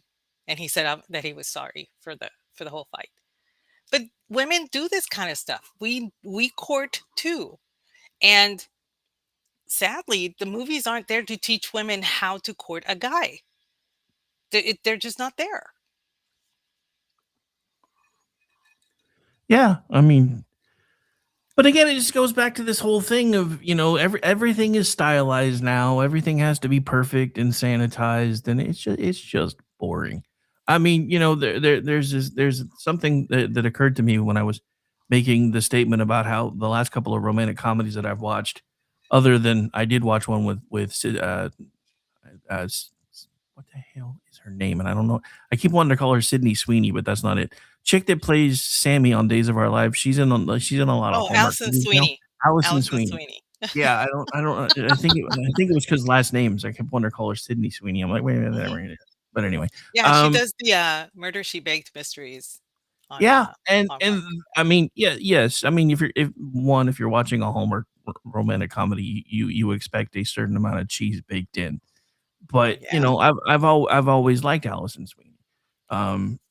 and he said that he was sorry for the whole fight. But women do this kind of stuff. We court too. And sadly, the movies aren't there to teach women how to court a guy. They're just not there. Yeah, I mean, but again, it just goes back to this whole thing of, everything is stylized now. Everything has to be perfect and sanitized, and it's just boring. I mean, there's something that occurred to me when I was making the statement about how the last couple of romantic comedies that I've watched, other than I did watch one with what the hell is her name? And I don't know. I keep wanting to call her Sydney Sweeney, but that's not it. Chick that plays Sammy on Days of Our Lives. She's in a lot of Oh, Hallmark Allison movies now. Sweeney. Allison Allison Sweeney. Sweeney. Yeah, I think it was because last names. I kept wanting to call her Sydney Sweeney. I'm like, wait a minute, Mhm. wait a minute. But anyway, Yeah, she um, does the Murder She Baked mysteries on yeah, and Hallmark. I mean, yeah, yes, I mean, if you're watching a Hallmark romantic comedy, you expect a certain amount of cheese baked in. Oh But, yeah. I've always liked Allison Sweeney.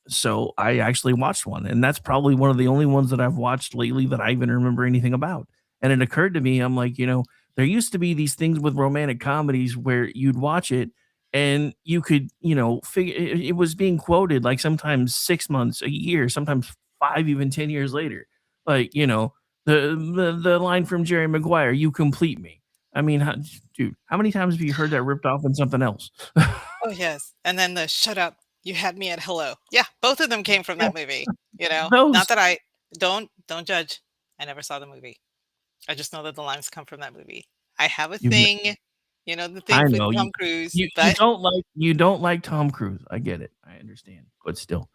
So I actually watched one, and that's probably one of the only ones that I've watched lately that I even remember anything about. And it occurred to me, I'm like, there used to be these things with romantic comedies where you'd watch it and you could, figure it was being quoted like sometimes 6 months, a year, sometimes 5, even 10 years later. Like, the line from Jerry Maguire, "You complete me." I mean, dude, how many times have you heard that ripped off in something else? Oh yes. And then the shut up, you had me at hello. Yeah, both of them came from Yeah, that movie. Not those that I don't judge. I never saw the movie. I just know that the lines come from that movie. I have a you've n thing, the thing I with know Tom Cruise, you but don't like Tom Cruise. I get it. I understand, but still.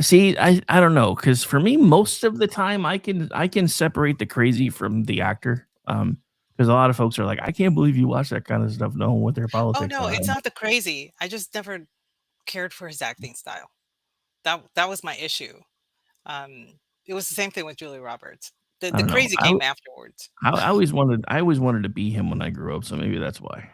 See, I don't know, because for me, most of the time, I can separate the crazy from the actor, because a lot of folks are like, "I can't believe you watch that kind of stuff knowing what their oh politics no, are." it's I'm like, not the crazy. I just never cared for his acting style. That was my issue. It was the same thing with Julia Roberts. The I the don't know. crazy came afterwards. I always wanted to be him when I grew up, so maybe that's why.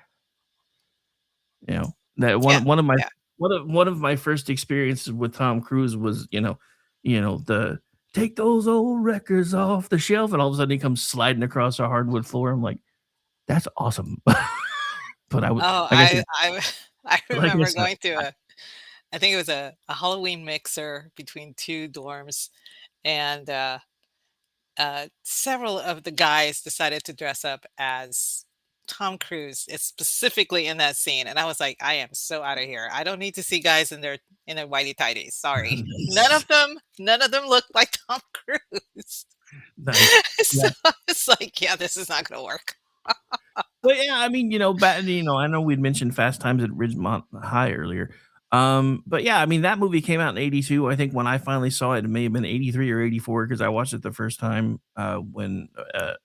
That Yeah, one of my yeah. one of my first experiences with Tom Cruise was, the take those old records off the shelf, and all of a sudden he comes sliding across a hardwood floor. I'm like, that's awesome. But I would, Oh, like I said, I like I remember said, going to I think it was a Halloween mixer between 2 dorms, and, several of the guys decided to dress up as Tom Cruise, it's specifically in that scene, and I was like, "I am so out of here. I don't need to see guys in their whitey tighties, sorry." nice, None of them looked like Tom Cruise. nice. So, it's like, "Yeah, this is not gonna work." But yeah, I mean, I know we'd mentioned Fast Times at Ridgemont High earlier. But yeah, I mean, that movie came out in '82. I think when I finally saw it, it may have been '83 or '84 because I watched it the first time when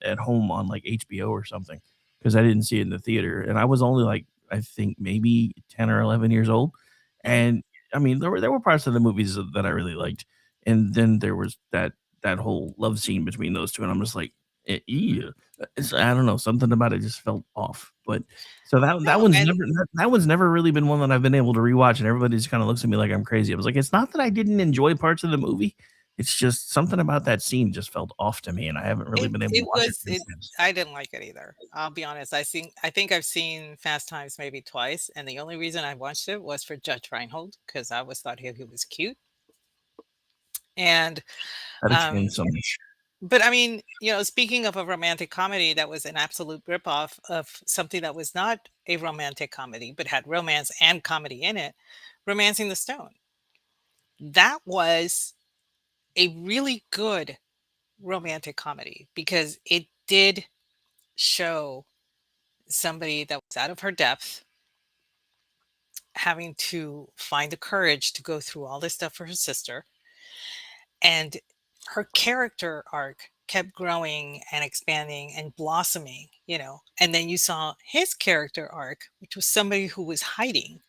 at home on like HBO or something because I didn't see it in the theater, and I was only like I think maybe 10 or 11 years old. Mhm. And I mean, there were parts of the movies that I really liked, and then there was that whole love scene between those two, and I'm just like, "Ew." I don't know, something about it just felt off, but so that that No, one's and never that one's never really been one that I've been able to rewatch, and everybody just kinda looks at me like I'm crazy. I was like, "It's not that I didn't enjoy parts of the movie, it's just something about that scene just felt off to me, and I haven't really it been able to it watch it was since it then." I didn't like it either. I'll be honest. I think I've seen Fast Times maybe twice, and the only reason I watched it was for Judge Reinhold because I always thought he was cute. And That um, explains so much. but I mean, speaking of a romantic comedy that was an absolute ripoff of something that was not a romantic comedy, but had romance and comedy in it, Romancing the Stone. That was a really good romantic comedy because it did show somebody that was out of her depth, having to find the courage to go through all this stuff for her sister. And her character arc kept growing and expanding and blossoming, and then you saw his character arc, which was somebody who was hiding,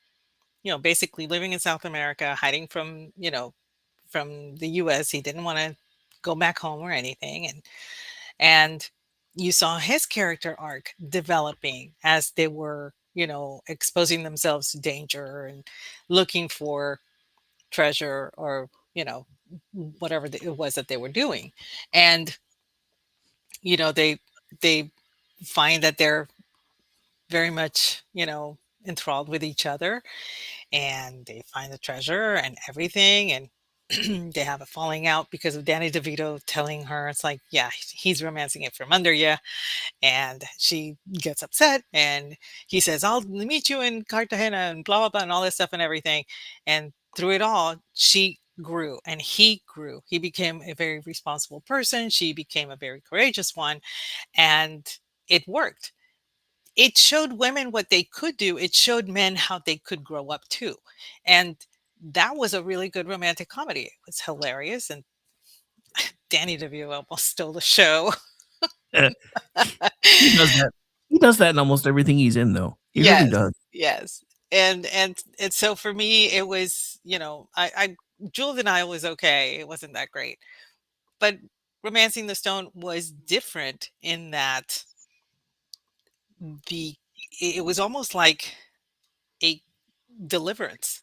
basically living in South America, hiding from the US. He didn't want to go back home or anything. And you saw his character arc developing as they were, exposing themselves to danger and looking for treasure, or whatever it was that they were doing. And they find that they're very much, enthralled with each other, and they find the treasure and everything. And they have a falling out because of Danny DeVito telling her, it's like, yeah, he's romancing it from under you. And she gets upset, and he says, I'll meet you in Cartagena and blah, blah, blah, and all this stuff and everything. And through it all, she grew and he grew. He became a very responsible person. She became a very courageous one. And it worked. It showed women what they could do. It showed men how they could grow up too. And that was a really good romantic comedy. It was hilarious. And Danny DeVito almost stole the show. Eh, he does that. He does that in almost everything he's in, though. He really Yes, does. yes. And so for me, it was, I Jewel of the Nile was okay. It wasn't that great. But Romancing the Stone was different in that the it was almost like a deliverance,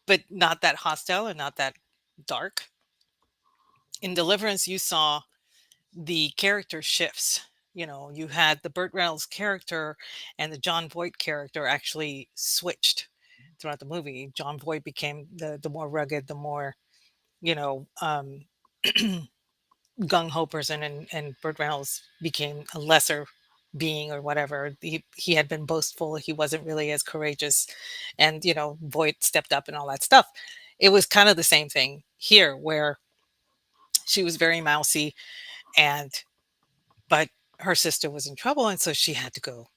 but not that hostile and not that dark. In Deliverance, you saw the character shifts. You had the Burt Reynolds character and the John Voight character actually switched throughout the movie. John Voight became the more rugged, the more, you know, um, gung ho person, and Burt Reynolds became a lesser being or whatever. He had been boastful. He wasn't really as courageous, and Voight stepped up and all that stuff. It was kind of the same thing here, where she was very mousy, and but her sister was in trouble, and so she had to go.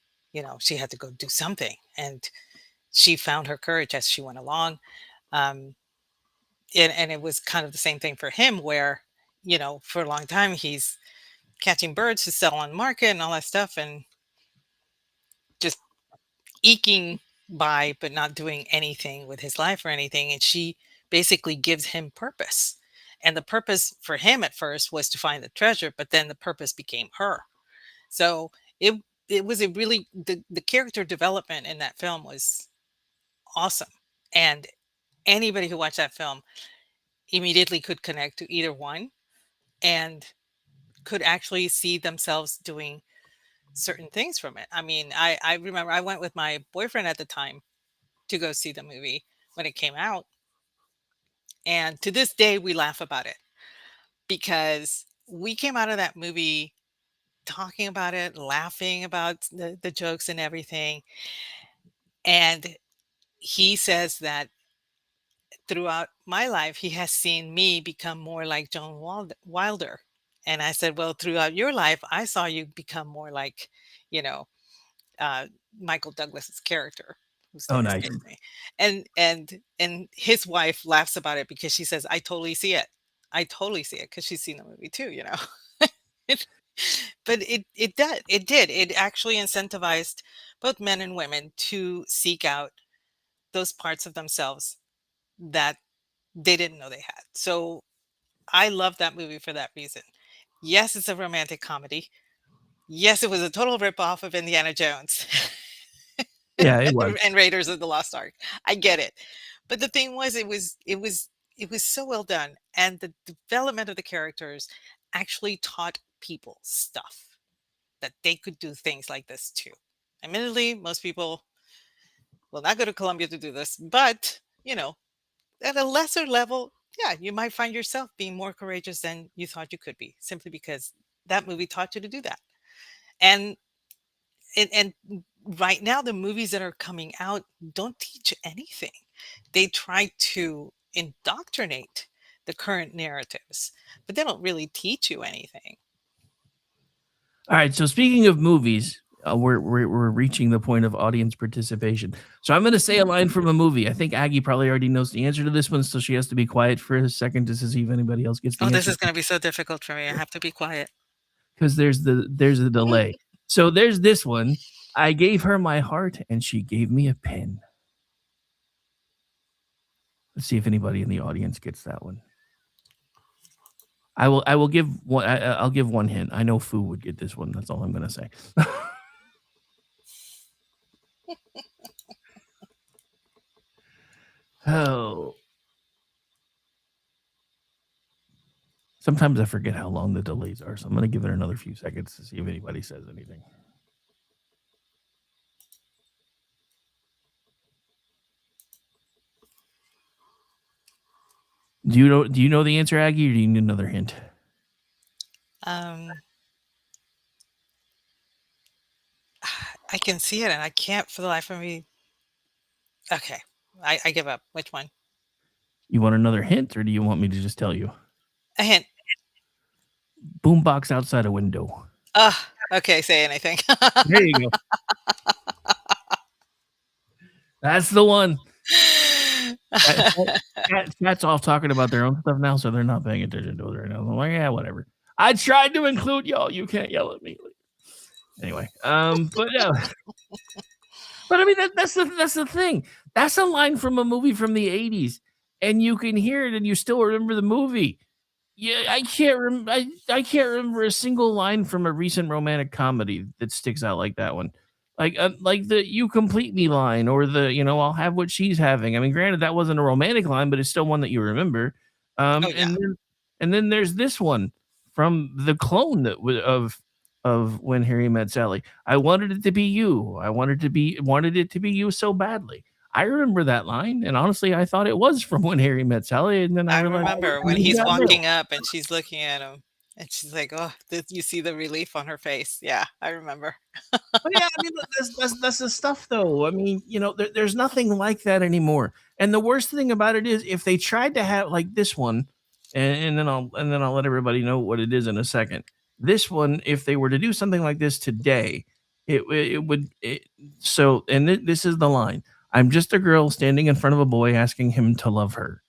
She had to go do something, and she found her courage as she went along. Um, and it was kind of the same thing for him, where for a long time he's catching birds to sell on market and all that stuff, and just eking by, but not doing anything with his life or anything. And she basically gives him purpose. And the purpose for him at first was to find the treasure, but then the purpose became her. So it was a really the character development in that film was awesome. And anybody who watched that film immediately could connect to either one, and could actually see themselves doing certain things from it. I mean, I remember I went with my boyfriend at the time to go see the movie when it came out. And to this day, we laugh about it because we came out of that movie talking about it, laughing about the jokes and everything. And he says that throughout my life, he has seen me become more like Joan Wilder. And I said, well, throughout your life, I saw you become more like, you know, uh, Michael Douglas's character, who's Oh, there nice. with me. And his wife laughs about it because she says, I totally see it. I totally see it because she's seen the movie too, But it actually incentivized both men and women to seek out those parts of themselves that they didn't know they had. So I love that movie for that reason. Yes, it's a romantic comedy. Yes, it was a total ripoff of Indiana Jones Yeah, it was. and Raiders of the Lost Ark. I get it. But the thing was, it was so well done. And the development of the characters actually taught people stuff, that they could do things like this too. Admittedly, most people will not go to Columbia to do this, but at a lesser level, yeah, you might find yourself being more courageous than you thought you could be, simply because that movie taught you to do that. And and right now, the movies that are coming out don't teach anything. They try to indoctrinate the current narratives, but they don't really teach you anything. All right. So speaking of movies, we're reaching the point of audience participation. So I'm going to say a line from a movie. I think Aggie probably already knows the answer to this one, so she has to be quiet for a second just to see if anybody else gets the Oh, this answer. is going to be so difficult for me. I have to be quiet. Because there's a delay. So there's this one. I gave her my heart and she gave me a pen. Let's see if anybody in the audience gets that one. I will give one. I'll give one hint. I know Fu would get this one. That's all I'm gonna say. Oh. Sometimes I forget how long the delays are, so I'm gonna give it another few seconds to see if anybody says anything. Do you know the answer, Aggie, or do you need another hint? I can see it and I can't for the life of me. Okay. I give up. Which one? You want another hint, or do you want me to just tell you? A hint. Boombox outside a window. Okay. Say anything. There you go. That's the one. Chat's off talking about their own stuff now, so they're not paying attention to it right now. I'm like, yeah, whatever. I tried to include y'all. You can't yell at me. Anyway, but yeah. But I mean, that's the thing. That's a line from a movie from the 80s, and you can hear it and you still remember the movie. Yeah, I can't remember a single line from a recent romantic comedy that sticks out like that one. Like the "You complete me" line, or the "I'll have what she's having." I mean, granted, that wasn't a romantic line, but it's still one that you remember. Oh, yeah. And then there's this one from the clone of When Harry Met Sally. I wanted it to be you. I wanted it to be you so badly. I remember that line, and honestly, I thought it was from When Harry Met Sally, and then I I realized remember when he's walking up and she's looking at him and she's like, oh, you see the relief on her face. Yeah, I remember. But yeah, I mean, that's the stuff, though. I mean, there's nothing like that anymore. And the worst thing about it is, if they tried to have like this one, and then I'll let everybody know what it is in a second. This one, if they were to do something like this today, it would. So, and this is the line: "I'm just a girl standing in front of a boy asking him to love her."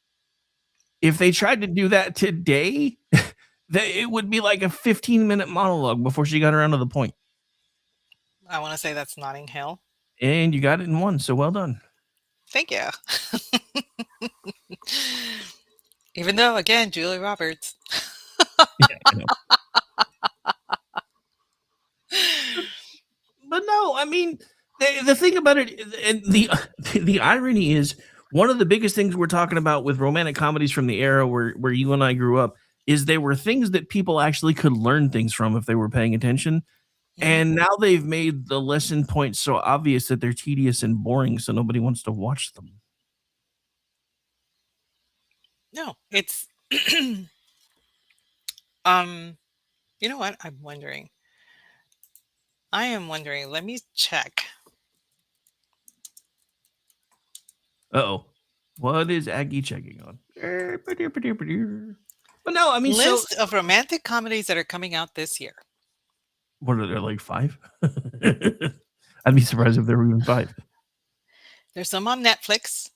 If they tried to do that today, it would be like a 15-minute monologue before she got around to the point. I want to say that's Notting Hill. And you got it in one, so well done. Thank you. Even though, again, Julia Roberts. Yeah, I know. But no, I mean, the thing about it, and the irony is, one of the biggest things we're talking about with romantic comedies from the era where you and I grew up is they were things that people actually could learn things from if they were paying attention. And now they've made the lesson points so obvious that they're tedious and boring, so nobody wants to watch them. No, it's you know what? I am wondering, let me check. Uh-oh. What is Aggie checking on? But no, I mean, List of romantic comedies that are coming out this year. What are there, like 5? I'd be surprised if there were even 5. There's some on Netflix.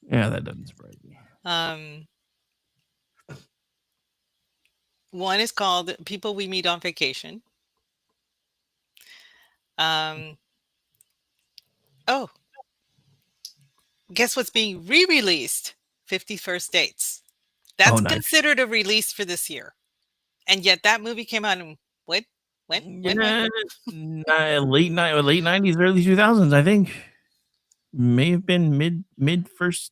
Yeah, that doesn't surprise me. One is called People We Meet on Vacation. Oh, guess what's being re-released? 50 First Dates. That's nice. considered a release for this year. And yet that movie came out in when? Late 90s, early 2000s, I think. May have been mid first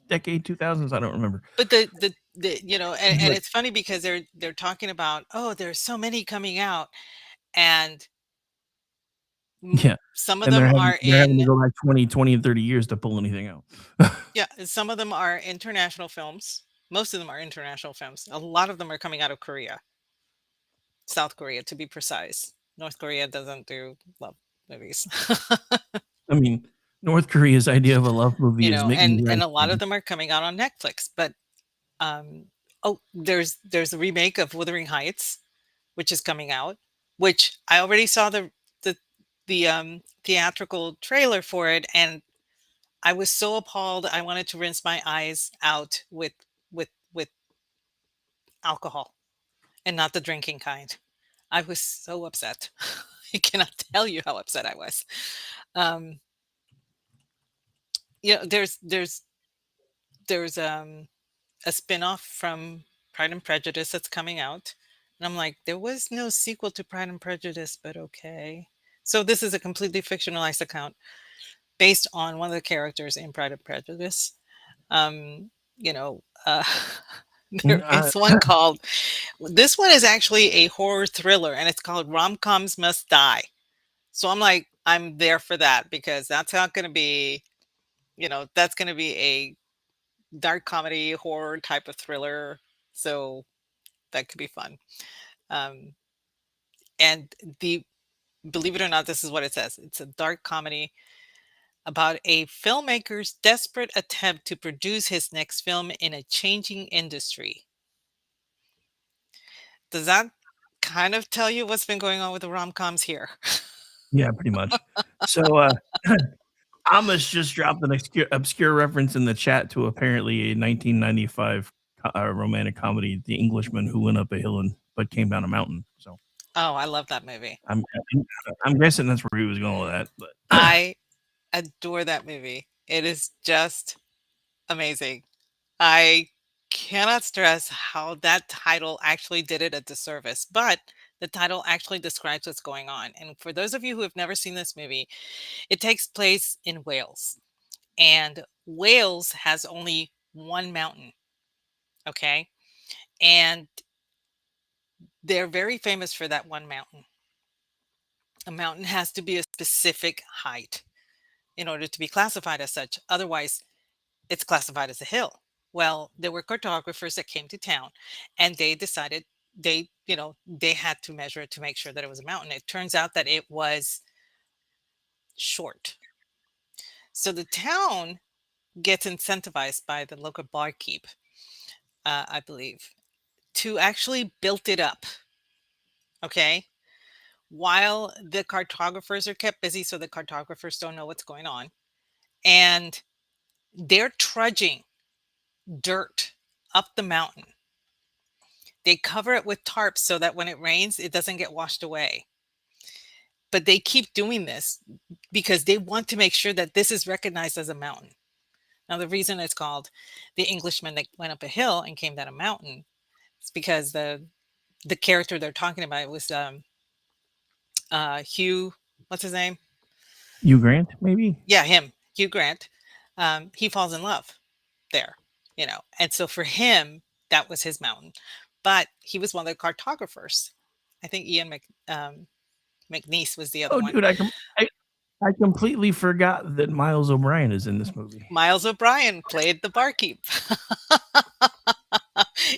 decade 2000s. I don't remember. But the and it's funny because they're talking about, oh, there's so many coming out, and Yeah, Some of and them are they're having to in, go back 20 and 30 years to pull anything out. yeah, some of them are international films. Most of them are international films. A lot of them are coming out of Korea, South Korea to be precise. North Korea doesn't do love movies. I mean, North Korea's idea of a love movie is making you And rice a lot of baby. them are coming out on Netflix. But um, oh, there's a remake of Wuthering Heights, which is coming out, which I already saw the theatrical trailer for it, and I was so appalled. I wanted to rinse my eyes out with alcohol and not the drinking kind. I was so upset. I cannot tell you how upset I was. Um, there's a spin-off from Pride and Prejudice that's coming out. And I'm like, there was no sequel to Pride and Prejudice, but okay. So this is a completely fictionalized account based on one of the characters in Pride and Prejudice. Um, you know, Mm, there is one called, this one is actually a horror thriller, and it's called Rom-Coms Must Die. So I'm like, I'm there for that because that's not going to be, that's going to be a dark comedy horror type of thriller. So that could be fun. Um, and the believe it or not, this is what it says. It's a dark comedy about a filmmaker's desperate attempt to produce his next film in a changing industry. Does that kind of tell you what's been going on with the rom-coms here? yeah, pretty much. So, Amos just dropped an obscure reference in the chat to apparently a 1995 romantic comedy, The Englishman Who Went Up a Hill but Came Down a Mountain. So Oh, I love that movie. I'm I'm guessing that's where he was going with that. But I adore that movie. It is just amazing. I cannot stress how that title actually did it a disservice, but the title actually describes what's going on. And for those of you who have never seen this movie, it takes place in Wales. And Wales has only one mountain, okay? And they're very famous for that one mountain. A mountain has to be a specific height in order to be classified as such. Otherwise, it's classified as a hill. Well, there were cartographers that came to town and they decided they had to measure it to make sure that it was a mountain. It turns out that it was short. So the town gets incentivized by the local barkeep, I believe, to actually build it up. Okay. While the cartographers are kept busy, so the cartographers don't know what's going on. And they're trudging dirt up the mountain. They cover it with tarps so that when it rains, it doesn't get washed away. But they keep doing this because they want to make sure that this is recognized as a mountain. Now, the reason it's called The Englishman That Went Up a Hill and Came Down a Mountain is because the character they're talking about was Hugh, what's his name? Hugh Grant, maybe? Yeah, him, Hugh Grant. He falls in love there, and so for him, that was his mountain. But he was one of the cartographers. I think Ian McNeice was the other Oh, one. dude, I completely forgot that Miles O'Brien is in this movie. Miles O'Brien played the barkeep.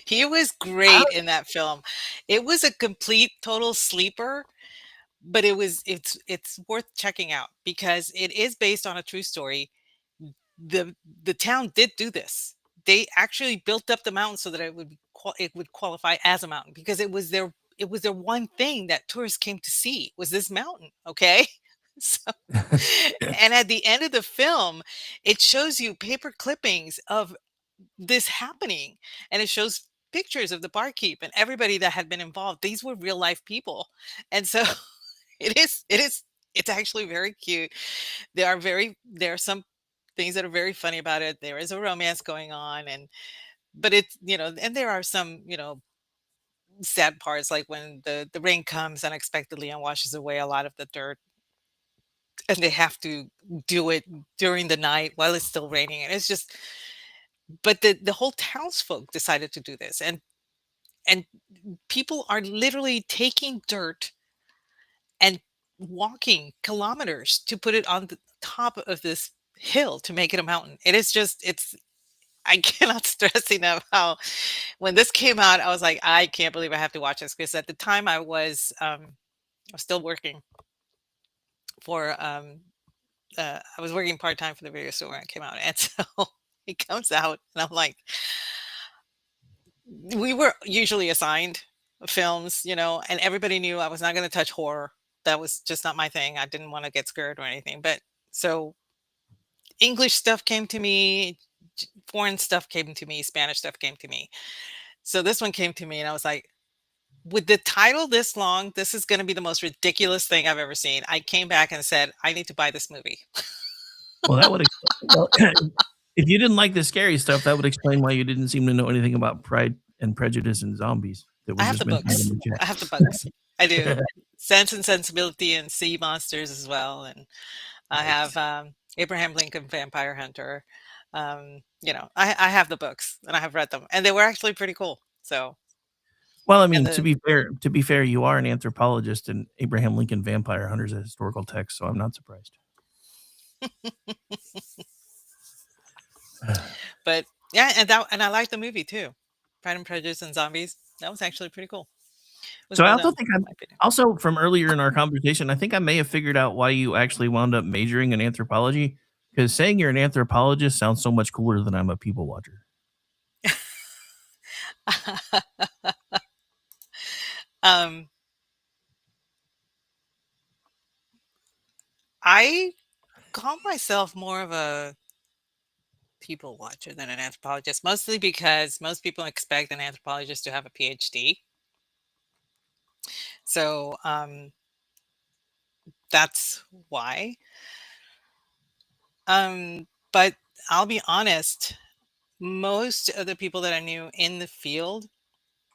He was great in that film. It was a complete total sleeper, but it's worth checking out because it is based on a true story. The town did do this. They actually built up the mountain so that it would qualify as a mountain because it was their one thing that tourists came to see was this mountain. Okay. So, and at the end of the film, it shows you paper clippings of this happening, and it shows pictures of the barkeep and everybody that had been involved. These were real life people, and so it's actually very cute. There are some things that are very funny about it. There is a romance going on, but it's and there are some sad parts like when the rain comes unexpectedly and washes away a lot of the dirt, and they have to do it during the night while it's still raining, and it's just, but the whole townsfolk decided to do this, and people are literally taking dirt and walking kilometers to put it on the top of this hill to make it a mountain. It is just, it's, I cannot stress enough how when this came out, I was like, I can't believe I have to watch this because at the time I was still working for I was working part time for the video store when it came out, and so it comes out, and I'm like, we were usually assigned films, and everybody knew I was not going to touch horror. That was just not my thing. I didn't want to get scared or anything. But so English stuff came to me, foreign stuff came to me, Spanish stuff came to me. So this one came to me, and I was like, with the title this long, this is going to be the most ridiculous thing I've ever seen. I came back and said, I need to buy this movie. Well, that would well, if you didn't like the scary stuff, that would explain why you didn't seem to know anything about Pride and Prejudice and zombies that I were have just the mentioned books. in the I chat. have the books. I do. Sense and Sensibility and Sea Monsters as well. And I have Abraham Lincoln Vampire Hunter. I have the books and I have read them, and they were actually pretty cool. So, Well, I and mean, the to be fair, you are an anthropologist, and Abraham Lincoln Vampire Hunter is a historical text, so I'm not surprised. but yeah, and I like the movie too. Pride and Prejudice and Zombies. That was actually pretty cool. It was So I well also done, think in I'm my opinion. also from earlier in our conversation, I think I may have figured out why you actually wound up majoring in anthropology. Because saying you're an anthropologist sounds so much cooler than I'm a people watcher. um, I call myself more of a people watcher than an anthropologist, mostly because most people expect an anthropologist to have a PhD. So that's why. But I'll be honest, most of the people that I knew in the field,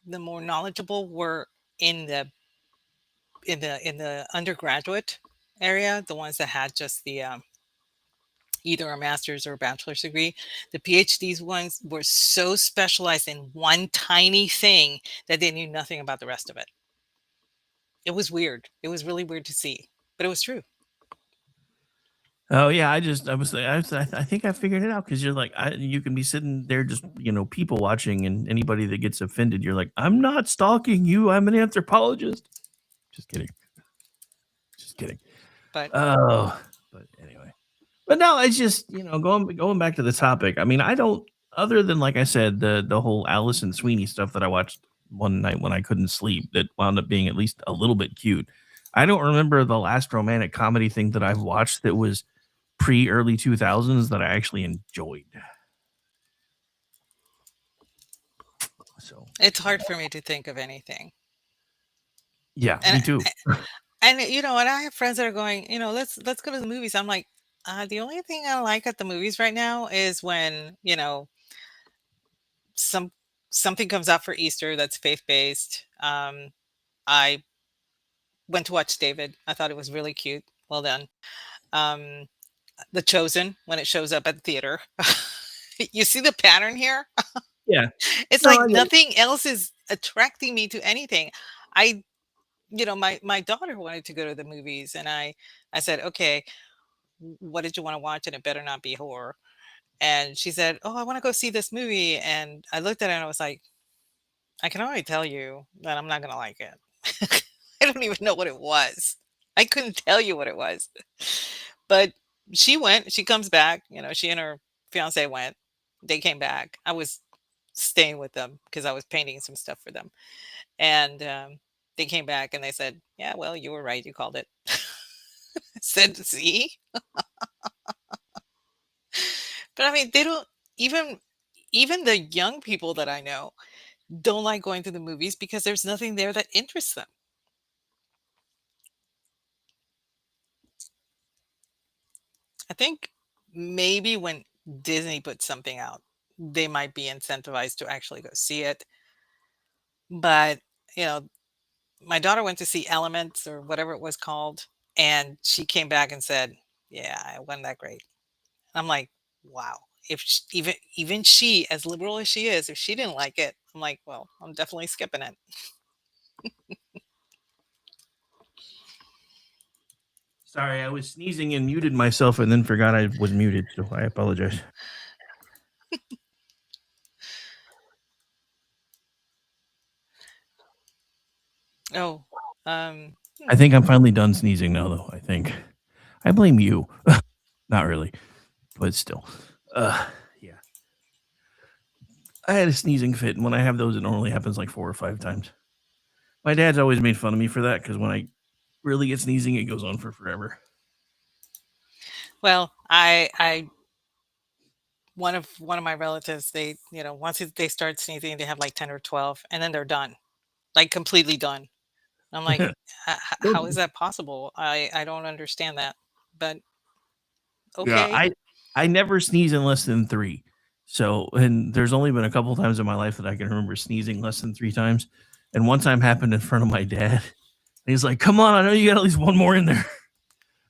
the more knowledgeable were in the in the undergraduate area, the ones that had just the either a master's or a bachelor's degree. The PhDs ones were so specialized in one tiny thing that they knew nothing about the rest of it. It was weird. It was really weird to see, but it was true. Oh yeah, I think I figured it out because you're like you can be sitting there just people watching, and anybody that gets offended, you're like, I'm not stalking you, I'm an anthropologist. Just kidding, just kidding. But Oh, but anyway, but no, it's just going back to the topic. I mean, I don't other than like I said the whole Allison Sweeney stuff that I watched one night when I couldn't sleep that wound up being at least a little bit cute. I don't remember the last romantic comedy thing that I've watched that was pre early 2000s that I actually enjoyed. So, it's hard for me to think of anything. yeah, me And too. and I have friends that are going, let's go to the movies. I'm like, the only thing I like at the movies right now is when, some something comes out for Easter that's faith based. I went to watch David. I thought it was really cute. Well done. Um, The Chosen when it shows up at the theater. You see the pattern here? Yeah. It's No, like I get it. nothing else is attracting me to anything. I, my daughter wanted to go to the movies, and I said, okay, what did you want to watch? And it better not be horror. And she said, oh, I want to go see this movie. And I looked at it and I was like, I can already tell you that I'm not going to like it. I don't even know what it was. I couldn't tell you what it was. But she went, she comes back, she and her fiance went. They came back. I was staying with them because I was painting some stuff for them. And they came back and they said, yeah, well, you were right. You called it. I said, see? But I mean, they don't even the young people that I know don't like going to the movies because there's nothing there that interests them. I think maybe when Disney puts something out, they might be incentivized to actually go see it. But, you know, my daughter went to see Elements or whatever it was called, and she came back and said, "Yeah, it wasn't that great." I'm like, "Wow." If sh even she, as liberal as she is, if she didn't like it, I'm like, "Well, I'm definitely skipping it." Sorry, I was sneezing and muted myself and then forgot I was muted, so I apologize. Oh, um, I think I'm finally done sneezing now, though. I think. I blame you. Not really, but still. Yeah. I had a sneezing fit, and when I have those, it normally happens like 4 or 5 times. My dad's always made fun of me for that because when I really get sneezing, it goes on for forever. well, one of my relatives, they, once they start sneezing, they have like 10 or 12, and then they're done, like completely done. I'm like, how is that possible? I don't understand that, but Yeah, okay. I never sneeze in less than 3. So, and there's only been a couple times in my life that I can remember sneezing less than 3 times. And one time happened in front of my dad. And he's like, "Come on, I know you got at least one more in there.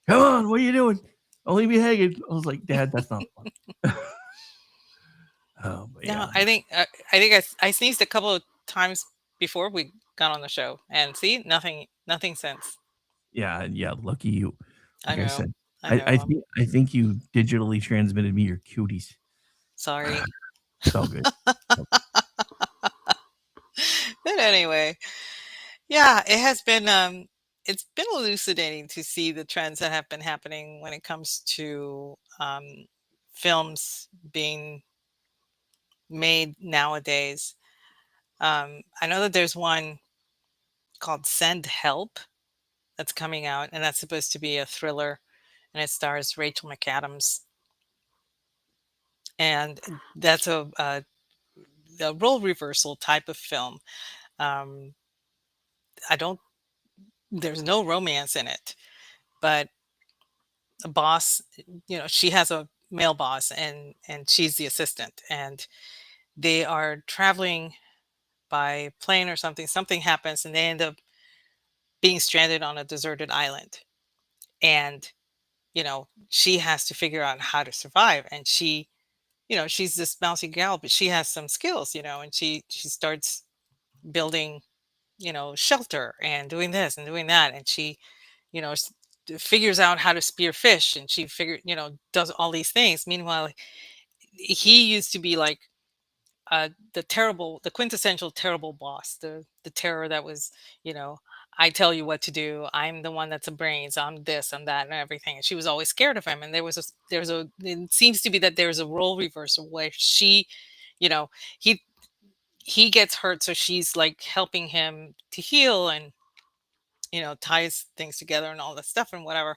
Come on, what are you doing? Only be hanging." I was like, "Dad, that's not fun." But No, yeah. I sneezed a couple of times before we got on the show, and see, nothing since. Yeah, lucky you. I Like I know, said, I know. I think you digitally transmitted me your cuties. Sorry. It's all good. But anyway, yeah, it's been elucidating to see the trends that have been happening when it comes to films being made nowadays. I know that there's one called Send Help that's coming out, and that's supposed to be a thriller, and it stars Rachel McAdams, and that's a role reversal type of film. Um, I don't. There's no romance in it, but a boss, she has a male boss, and she's the assistant, and they are traveling by plane or something. Something happens, and they end up being stranded on a deserted island, and she has to figure out how to survive, and she's this mousy gal, but she has some skills, and she starts building, shelter and doing this and doing that, and she you know s- figures out how to spear fish, and she does all these things. Meanwhile, he used to be like the quintessential terrible boss, the terror that was, you know, I tell you what to do. I'm the one that's a brains. I'm this, I'm that, and everything. And she was always scared of him. And it seems to be that there's a role reversal where she, you know, he he gets hurt, so she's like helping him to heal, and ties things together and all this stuff and whatever.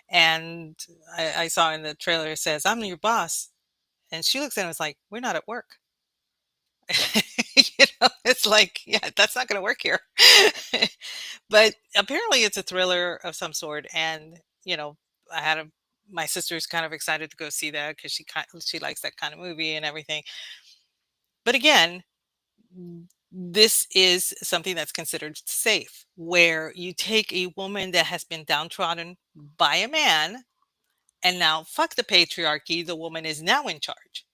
And I saw in the trailer, it says, "I'm your boss," and she looks at him and is like, "We're not at work." It's like, yeah, that's not going to work here. But apparently, it's a thriller of some sort, and I had my sister's kind of excited to go see that because she likes that kind of movie and everything. But again, this is something that's considered safe, where you take a woman that has been downtrodden by a man, and now fuck the patriarchy, the woman is now in charge,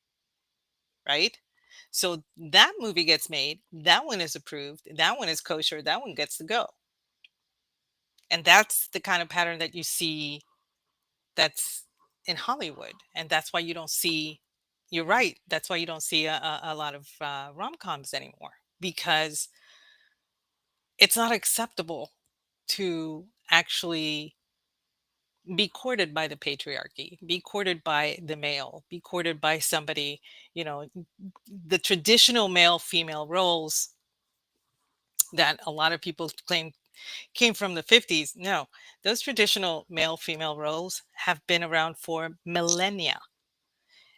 right? So that movie gets made, that one is approved, that one is kosher, that one gets to go. And that's the kind of pattern that you see that's in Hollywood. And that's why you don't see, you're right, that's why you don't see a lot of rom-coms anymore, because it's not acceptable to actually be courted by the patriarchy, be courted by the male, be courted by somebody, you know, the traditional male female roles that a lot of people claim came from the 50s. No, those traditional male female roles have been around for millennia.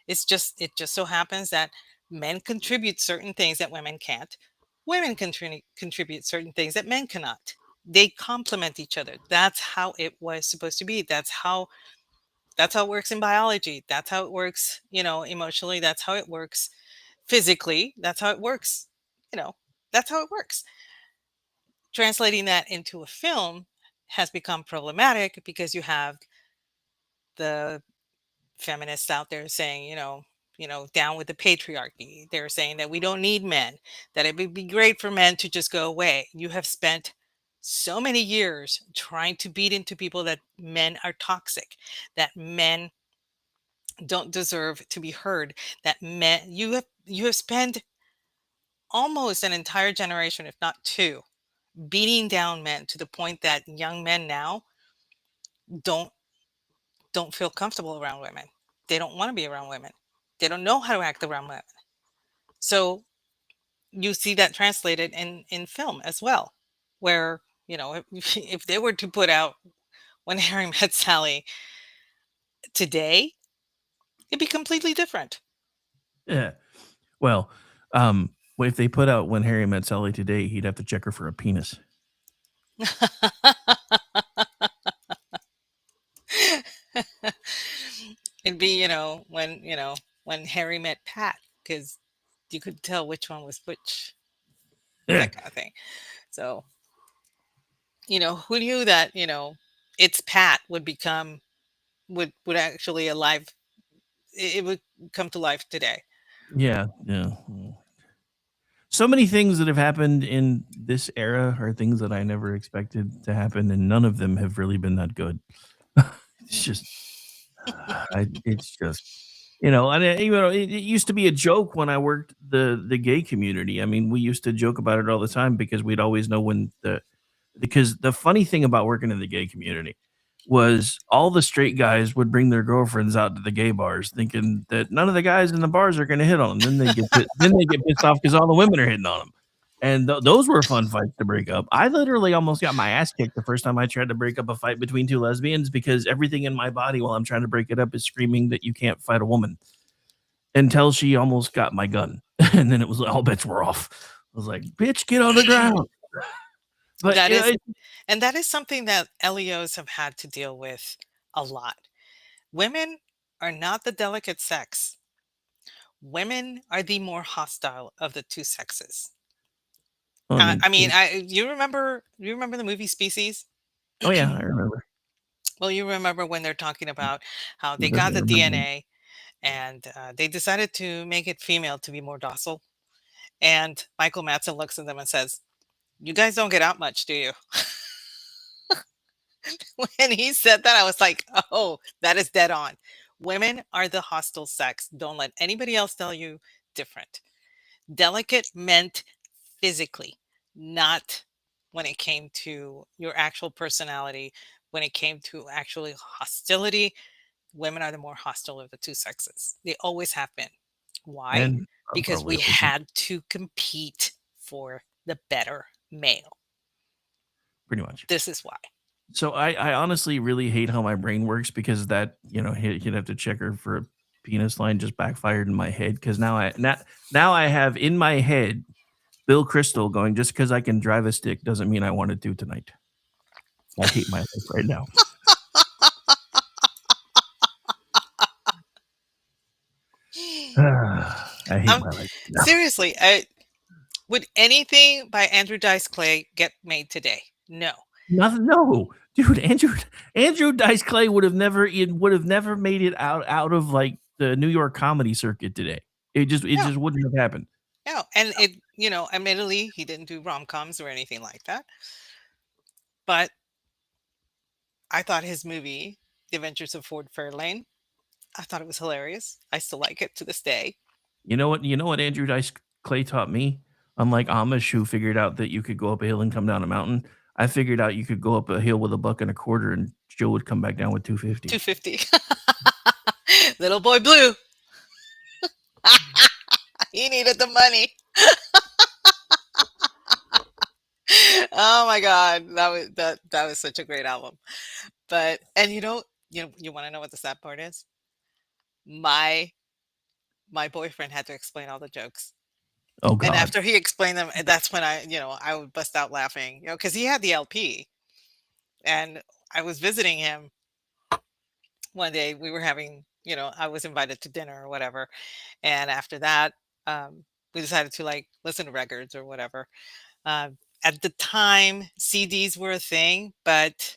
It just so happens that men contribute certain things that women can't. Women contribute certain things that men cannot. They complement each other. That's how it was supposed to be. That's how it works in biology. That's how it works, emotionally. That's how it works physically. That's how it works. You know, that's how it works. Translating that into a film has become problematic because you have the feminists out there saying, down with the patriarchy. They're saying that we don't need men, that it would be great for men to just go away. You have spent so many years trying to beat into people that men are toxic, that men don't deserve to be heard, that men you have spent almost an entire generation, if not two, beating down men to the point that young men now don't don't feel comfortable around women. They don't want to be around women. They don't know how to act around women. So you see that translated in film as well, where if they were to put out When Harry Met Sally today, it'd be completely different. Yeah. Well, um, if they put out When Harry Met Sally today, he'd have to check her for a penis. It'd be, when Harry met Pat, because you could tell which one was which, Yeah. that kind of thing. So, who knew that, it's Pat would actually alive, it would come to life today. Yeah. So many things that have happened in this era are things that I never expected to happen, and none of them have really been that good. It's just, it's just, and it used to be a joke when I worked the gay community. I mean, we used to joke about it all the time because we'd always know because the funny thing about working in the gay community was all the straight guys would bring their girlfriends out to the gay bars thinking that none of the guys in the bars are going to hit on them. Then they get pissed off because all the women are hitting on them. And those were fun fights to break up. I literally almost got my ass kicked the first time I tried to break up a fight between two lesbians because everything in my body while I'm trying to break it up is screaming that you can't fight a woman until she almost got my gun. And then it was all bets were off. I was like, bitch, get on the ground. But That is, and that is something that LEOs have had to deal with a lot. Women are not the delicate sex. Women are the more hostile of the two sexes. I mean, you remember the movie Species? oh yeah, I remember. Well, you remember when they're talking about how they But got I the remember. DNA and they decided to make it female to be more docile. And Michael Madsen looks at them and says, "You guys don't get out much, do you?" When he said that, I was like, "Oh, that is dead on. Women are the hostile sex. Don't let anybody else tell you different." Delicate meant physically, not when it came to your actual personality. When it came to actually hostility, women are the more hostile of the two sexes. They always have been. Why? And Because probably we always will. had to compete for the better male. Pretty much. This is why. So I honestly really hate how my brain works because that, he'd have to check her for a penis line just backfired in my head because now I have in my head Bill Crystal going, just because I can drive a stick doesn't mean I want to do tonight. I hate my life right now. I hate Um, my life now. Seriously, would anything by Andrew Dice Clay get made today? No. Nothing. No, dude. Andrew Dice Clay would have never made it out of like the New York comedy circuit today. It just No. wouldn't have happened. No. And admittedly, he didn't do rom-coms or anything like that. But I thought his movie, The Adventures of Ford Fairlane, I thought it was hilarious. I still like it to this day. You know what? You know what Andrew Dice Clay taught me? Unlike Amish, who figured out that you could go up a hill and come down a mountain, I figured out you could go up a hill with $1.25, and Joe would come back down with 250. 250. Little boy blue. He needed the money. Oh my god, that was such a great album. But and you want to know what the sad part is? My boyfriend had to explain all the jokes. Oh And God. after he explained them, that's when I would bust out laughing, because he had the LP. And I was visiting him one day. We were having, I was invited to dinner or whatever. And after that, we decided to like listen to records or whatever. At the time, CDs were a thing, but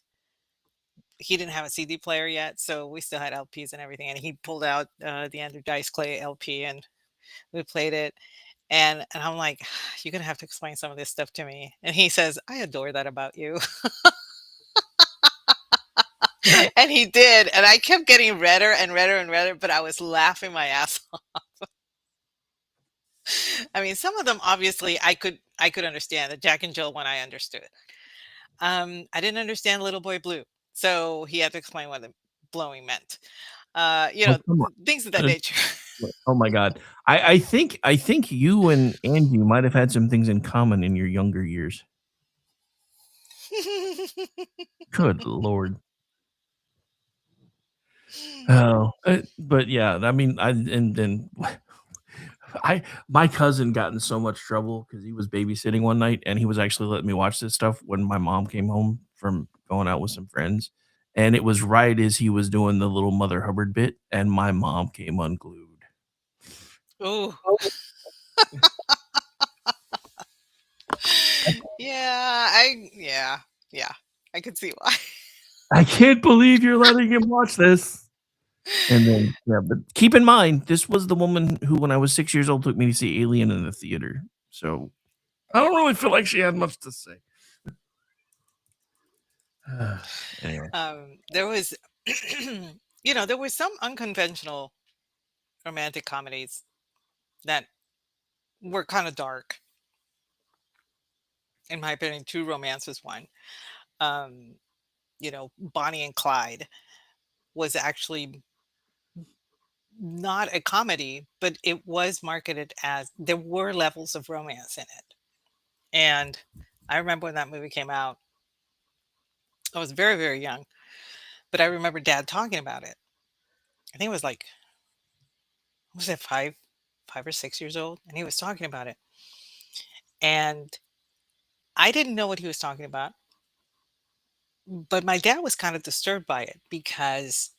he didn't have a CD player yet, so we still had LPs and everything. And he pulled out the Andrew Dice Clay LP, and we played it. And I'm like, "You're gonna have to explain some of this stuff to me." And he says, "I adore that about you." And he did, and I kept getting redder and redder and redder, but I was laughing my ass off. I mean, some of them obviously I could understand. The Jack and Jill one I understood. I didn't understand Little Boy Blue, so he had to explain what the blowing meant. Oh, come on. Things of that nature. Oh my God. I think you and Angie might have had some things in common in your younger years. Good Lord. Oh, but yeah, I mean, and then my cousin got in so much trouble because he was babysitting one night and he was actually letting me watch this stuff when my mom came home from going out with some friends. And it was right as he was doing the little Mother Hubbard bit, and my mom came unglued. Ooh. Yeah, I could see why. I can't believe you're letting him watch this. And then, yeah, but keep in mind, this was the woman who, when I was 6 years old, took me to see Alien in the theater. So I don't really feel like she had much to say. Anyway, There was, there were some unconventional romantic comedies that were kind of dark. In my opinion, True Romance was one. Um, Bonnie and Clyde was actually not a comedy, but it was marketed as there were levels of romance in it. And I remember when that movie came out, I was very, very young, but I remember dad talking about it. I think it was like, was it 5 or 6 years old? And he was talking about it. And I didn't know what he was talking about, but my dad was kind of disturbed by it because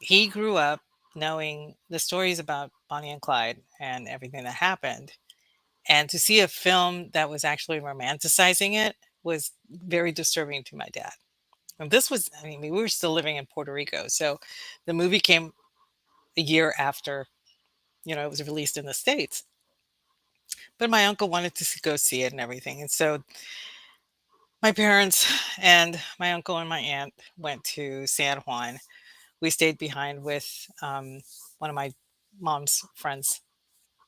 he grew up knowing the stories about Bonnie and Clyde and everything that happened. And to see a film that was actually romanticizing it was very disturbing to my dad. And this was, I mean, we were still living in Puerto Rico. So the movie came a year after, it was released in the States. But my uncle wanted to go see it and everything. And so my parents and my uncle and my aunt went to San Juan. We stayed behind with one of my mom's friends,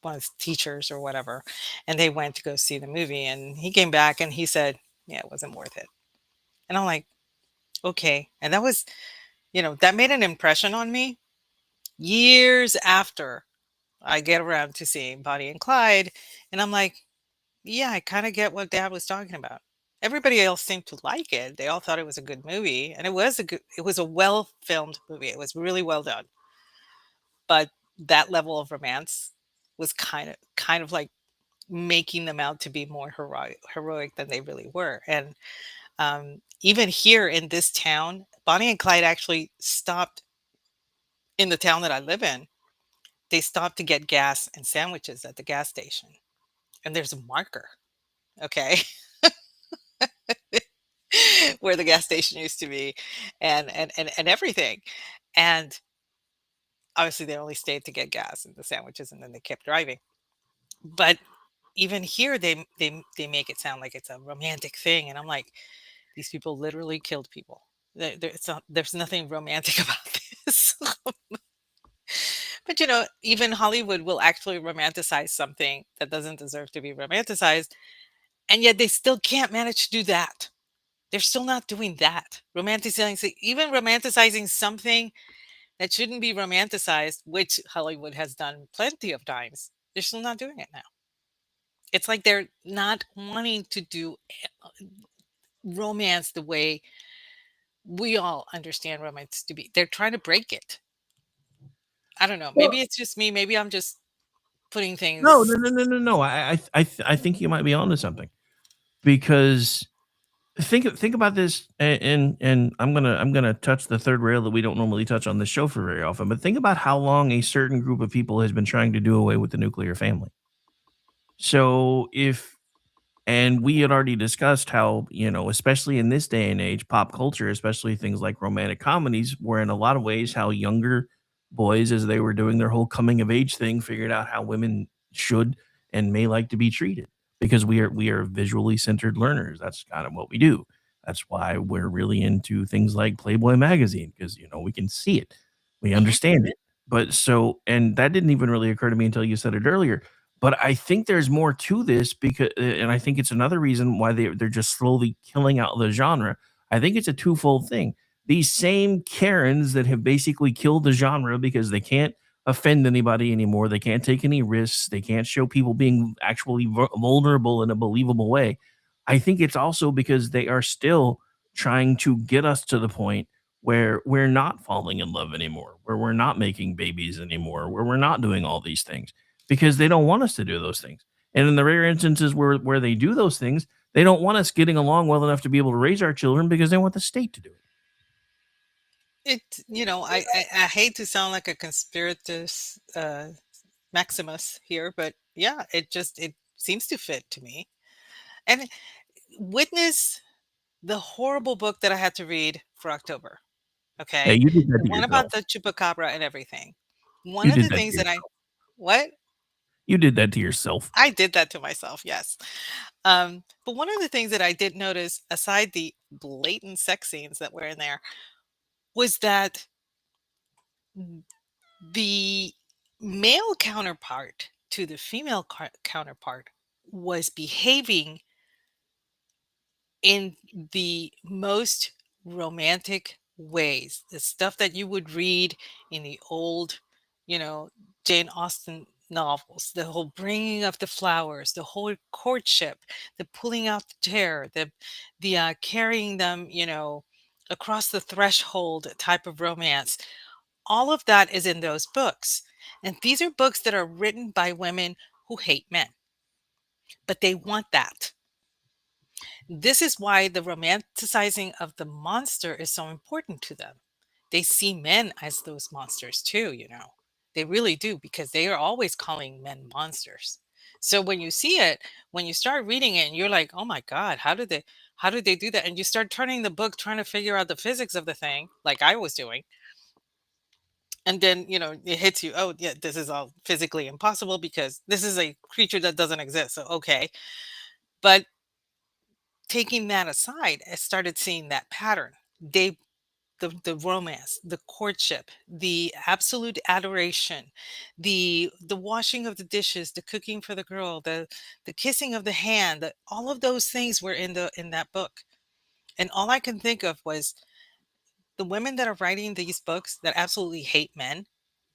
one of his teachers or whatever, and they went to go see the movie. And he came back and he said, "Yeah, it wasn't worth it." And I'm like, "Okay." And that was, that made an impression on me years after I get around to seeing Bonnie and Clyde. And I'm like, yeah, I kind of get what dad was talking about. Everybody else seemed to like it. They all thought it was a good movie, and it was a well filmed movie. It was really well done. But that level of romance was kind of like making them out to be more heroic than they really were. And even here in this town, Bonnie and Clyde actually stopped in the town that I live in. They stopped to get gas and sandwiches at the gas station, and there's a marker, okay, where the gas station used to be, and everything. And obviously, they only stayed to get gas and the sandwiches, and then they kept driving. But even here, they make it sound like it's a romantic thing, and I'm like, these people literally killed people. There's nothing romantic about this. But even Hollywood will actually romanticize something that doesn't deserve to be romanticized, and yet they still can't manage to do that. They're still not doing that. Even romanticizing something that shouldn't be romanticized, which Hollywood has done plenty of times. They're still not doing it now. It's like they're not wanting to do romance the way we all understand romance to be. They're trying to break it. I don't know. Maybe it's just me. Maybe I'm just putting no, things. no, no, no, no, no. I think you might be onto something because think about this, and I'm gonna touch the third rail that we don't normally touch on the show for very often. But think about how long a certain group of people has been trying to do away with the nuclear family. So and we had already discussed how, especially in this day and age, pop culture, especially things like romantic comedies, were in a lot of ways how younger boys, as they were doing their whole coming of age thing, figured out how women should and may like to be treated, because we are visually centered learners. That's kind of what we do. That's why we're really into things like Playboy magazine, because we can see it, we Mhm. understand it. But so, and that didn't even really occur to me until you said it earlier. But I think there's more to this, because, and I think it's another reason why they're just slowly killing out the genre. I think it's a twofold thing. These same Karens that have basically killed the genre because they can't offend anybody anymore, they can't take any risks, they can't show people being actually vulnerable in a believable way. I think it's also because they are still trying to get us to the point where we're not falling in love anymore, where we're not making babies anymore, where we're not doing all these things, because they don't want us to do those things. And in the rare instances where they do those things, they don't want us getting along well enough to be able to raise our children, because they want the state to do it. I hate to sound like a conspiratus Maximus here, but yeah, it seems to fit to me. And witness the horrible book that I had to read for October. Hey, Okay, you did that the to one about yourself. the chupacabra and everything. One You of did the that to things that I yourself. what You did that to yourself. I did that to myself, yes. But one of the things that I did notice, aside the blatant sex scenes that were in there, was that the male counterpart to the female counterpart was behaving in the most romantic ways. The stuff that you would read in the old, you know, Jane Austen novels, the whole bringing of the flowers, the whole courtship, the pulling out the chair, the carrying them, across the threshold type of romance. All of that is in those books. And these are books that are written by women who hate men, but they want that. This is why the romanticizing of the monster is so important to them. They see men as those monsters too. They really do, because they are always calling men monsters. So when you see it, when you start reading it and you're like, "Oh my god, how did they do that?" And you start turning the book trying to figure out the physics of the thing, like I was doing. And then, it hits you, "Oh, yeah, this is all physically impossible because this is a creature that doesn't exist." So okay. But taking that aside, I started seeing that pattern. The romance, the courtship, the absolute adoration, the washing of the dishes, the cooking for the girl, the kissing of the hand, all of those things were in that book. And all I can think of was the women that are writing these books that absolutely hate men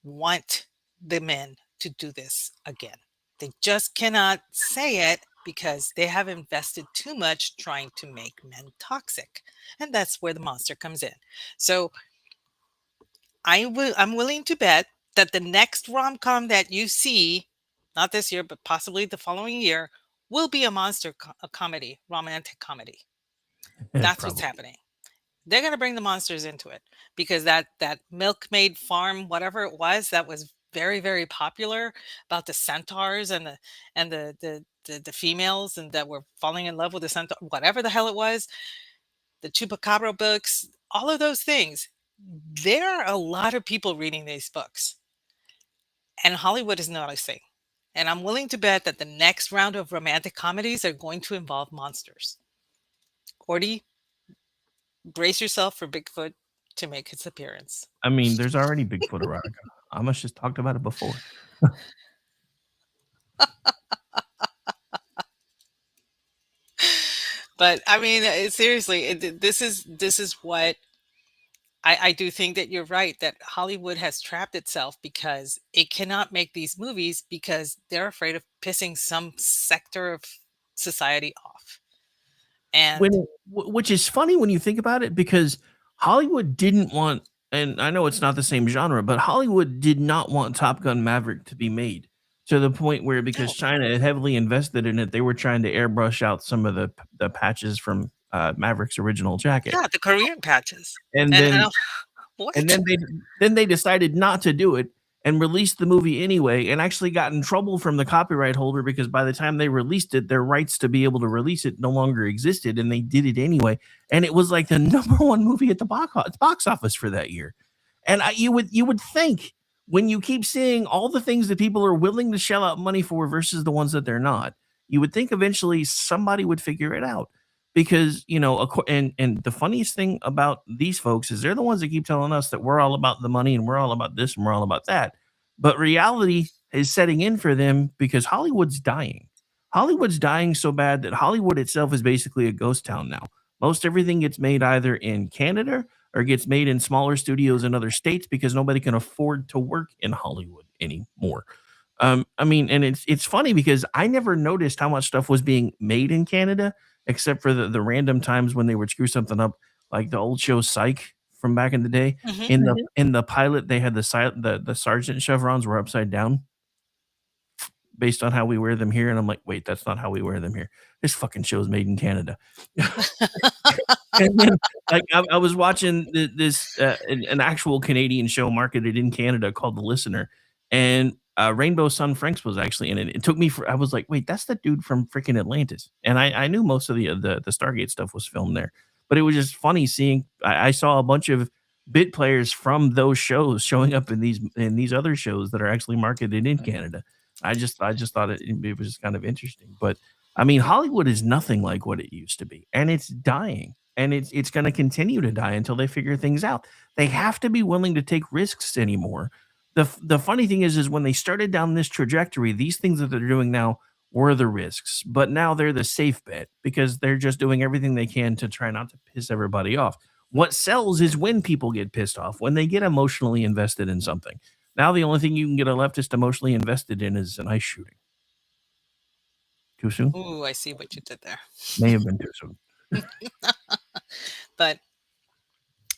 want the men to do this again. They just cannot say it because they have invested too much trying to make men toxic. And that's where the monster comes in. So I'm willing to bet that the next rom-com that you see, not this year, but possibly the following year, will be a monster a comedy, romantic comedy. That's what's Probably. happening. They're going to bring the monsters into it because that milkmaid farm, whatever it was, that was very, very popular, about the centaurs and the females, and that were falling in love with the centaur, whatever the hell it was, the chupacabra books, all of those things. There are a lot of people reading these books, and Hollywood is noticing. And I'm willing to bet that the next round of romantic comedies are going to involve monsters. Cordy, brace yourself for Bigfoot to make his appearance. I mean, there's already Bigfoot erotica. Amos just talked about it before. But I mean, seriously, this is what I do think that you're right, that Hollywood has trapped itself because it cannot make these movies because they're afraid of pissing some sector of society off. When And which is funny when you think about it, because Hollywood didn't want, and I know it's not the same genre, but Hollywood did not want Top Gun Maverick to be made, to the point where, because no, China had heavily invested in it, they were trying to airbrush out some of the patches from Maverick's original jacket. yeah, the Korean patches. And And then and what? then they decided not to do it and released the movie anyway, and actually got in trouble from the copyright holder, because by the time they released it, their rights to be able to release it no longer existed, and they did it anyway. And it was like the number one movie at the box office for that year. And you would think when you keep seeing all the things that people are willing to shell out money for versus the ones that they're not, you would think eventually somebody would figure it out. Because, and the funniest thing about these folks is they're the ones that keep telling us that we're all about the money and we're all about this and we're all about that. But reality is setting in for them because Hollywood's dying. Hollywood's dying so bad that Hollywood itself is basically a ghost town now. Most everything gets made either in Canada or gets made in smaller studios in other states because nobody can afford to work in Hollywood anymore. I mean, and it's funny because I never noticed how much stuff was being made in Canada, except for the random times when they would screw something up, like the old show Psych from back in the day. Mhm. In the pilot, they had the sergeant chevrons were upside down based on how we wear them here, and I'm like, wait, that's not how we wear them here. This fucking show's made in Canada. And then, like, I was watching this an actual Canadian show marketed in Canada called The Listener, and Rainbow Sun Franks was actually in it. It took me for I was like, wait, that's the dude from freaking Atlantis, and I knew most of the Stargate stuff was filmed there, but it was just funny seeing. I saw a bunch of bit players from those shows showing up in these other shows that are actually marketed in Canada. I just thought it was just kind of interesting, but I mean, Hollywood is nothing like what it used to be, and it's dying, and it's going to continue to die until they figure things out. They have to be willing to take risks anymore. The funny thing is when they started down this trajectory, these things that they're doing now were the risks, but now they're the safe bet because they're just doing everything they can to try not to piss everybody off. What sells is when people get pissed off, when they get emotionally invested in something. Now the only thing you can get a leftist emotionally invested in is an ice shooting. Too soon? Ooh, I see what you did there. May have been too soon. But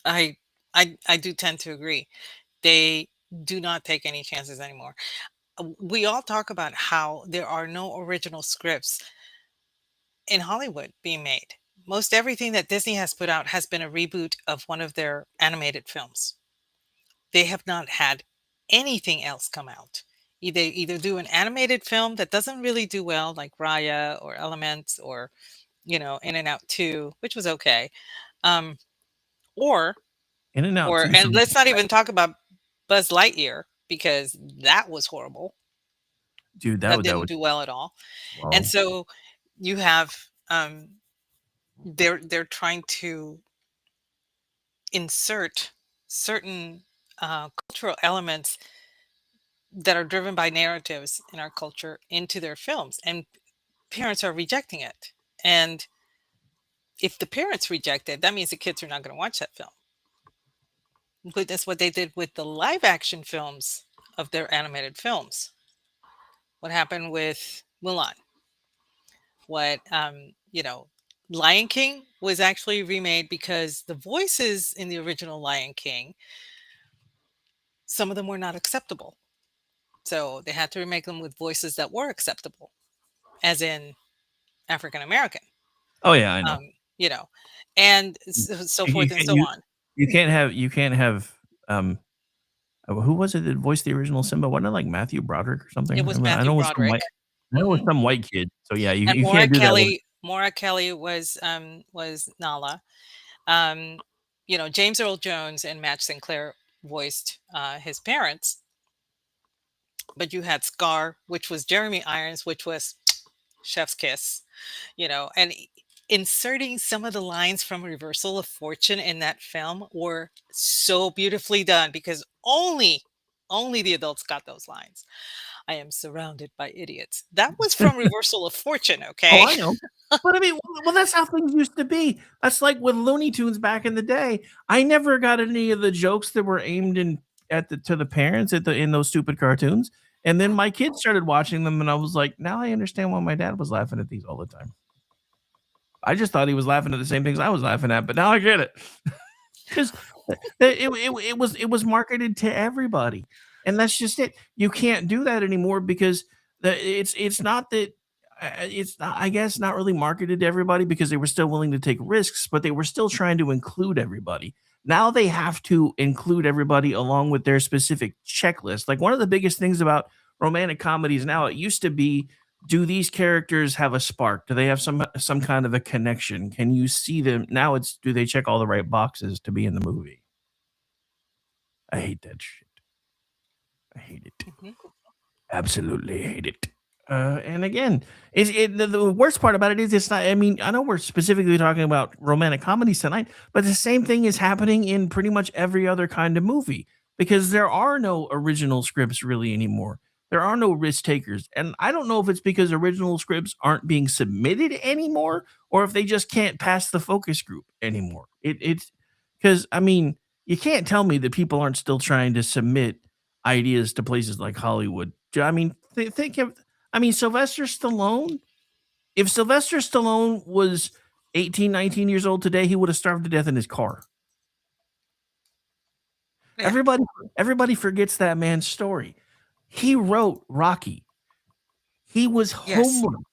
I do tend to agree. They do not take any chances anymore. We all talk about how there are no original scripts in Hollywood being made. Most everything that Disney has put out has been a reboot of one of their animated films. They have not had anything else come out. Either do an animated film that doesn't really do well, like Raya or Elements or In and Out 2, which was okay. Um, or In and Out or 2 and let's not even talk about Buzz Lightyear because that was horrible. dude, That that didn't would do well at all. wow. And so you have they're trying to insert certain cultural elements that are driven by narratives in our culture into their films, and parents are rejecting it. And if the parents reject it, that means the kids are not going to watch that film. But that's what they did with the live action films of their animated films. What happened with Mulan? What Lion King was actually remade because the voices in the original Lion King, some of them were not acceptable. So they had to remake them with voices that were acceptable, as in African American. Oh yeah, I know. You know, and so You forth and can't so on. you can't have who was it that voiced the original Simba? Wasn't it like Matthew Broderick or something? It was I Matthew know it was some Broderick. I know it was Mhm. some white kid. So yeah, And you can't do that one. Maura Kelly was Nala. Um, James Earl Jones and Matt Sinclair voiced his parents, but you had Scar, which was Jeremy Irons, which was Chef's Kiss, and inserting some of the lines from Reversal of Fortune in that film were so beautifully done because only the adults got those lines. I am surrounded by idiots. That was from Reversal of Fortune, Oh, okay? I know. But I mean, well, that's how things used to be. That's like with Looney Tunes back in the day. I never got any of the jokes that were aimed to the parents in those stupid cartoons. And then my kids started watching them, and I was like, now I understand why my dad was laughing at these all the time. I just thought he was laughing at the same things I was laughing at, but now I get it. Because it was marketed to everybody, and that's just it. You can't do that anymore because it's not that it's not, I guess not really marketed to everybody because they were still willing to take risks, but they were still trying to include everybody. Now they have to include everybody along with their specific checklist. Like one of the biggest things about romantic comedies now, it used to be, do these characters have a spark? Do they have some kind of a connection? Can you see them? Now it's, do they check all the right boxes to be in the movie? I hate that shit. hate it. Mhm. Absolutely hate it. And again, the worst part about it is it's not. I mean, I know we're specifically talking about romantic comedies tonight, but the same thing is happening in pretty much every other kind of movie because there are no original scripts really anymore. There are no risk takers, and I don't know if it's because original scripts aren't being submitted anymore, or if they just can't pass the focus group anymore. It's because I mean, you can't tell me that people aren't still trying to submit ideas to places like Hollywood. I mean, think of, I mean, Sylvester Stallone. If Sylvester Stallone was 18, 19 years old today, he would have starved to death in his car. Yeah. Everybody, everybody forgets that man's story. He wrote Rocky. He was Yes. homeless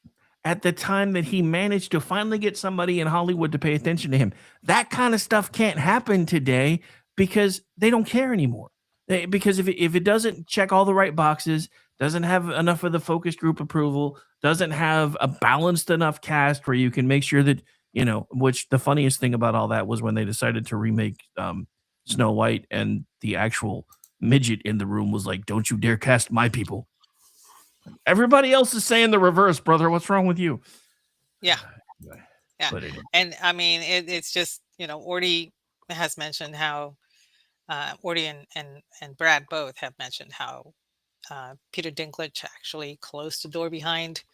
at the time that he managed to finally get somebody in Hollywood to pay attention to him. That kind of stuff can't happen today because they don't care anymore. Because if it doesn't check all the right boxes, doesn't have enough of the focus group approval, doesn't have a balanced enough cast where you can make sure that, which the funniest thing about all that was when they decided to remake Snow White and the actual midget in the room was like, don't you dare cast my people. Everybody else is saying the reverse, brother. What's wrong with you? Yeah. Anyway, Yeah. but anyway. And I mean, it's just, Orty has mentioned how Orty and Brad both have mentioned how Peter Dinklage actually closed the door behind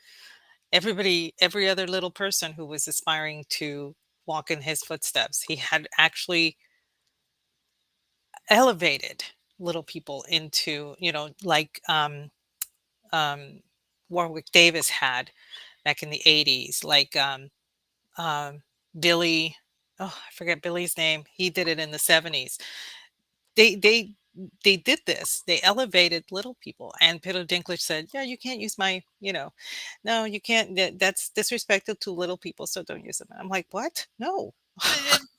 every other little person who was aspiring to walk in his footsteps. He had actually elevated little people into, like um, Warwick Davis had back in the 80s, like um, Billy. Oh, I forget Billy's name. He did it in the 70s. They they they did this. They elevated little people, and Peter Dinklage said, "Yeah, you can't use my, no, you can't. That's disrespectful to little people, so don't use them." I'm like, what? No.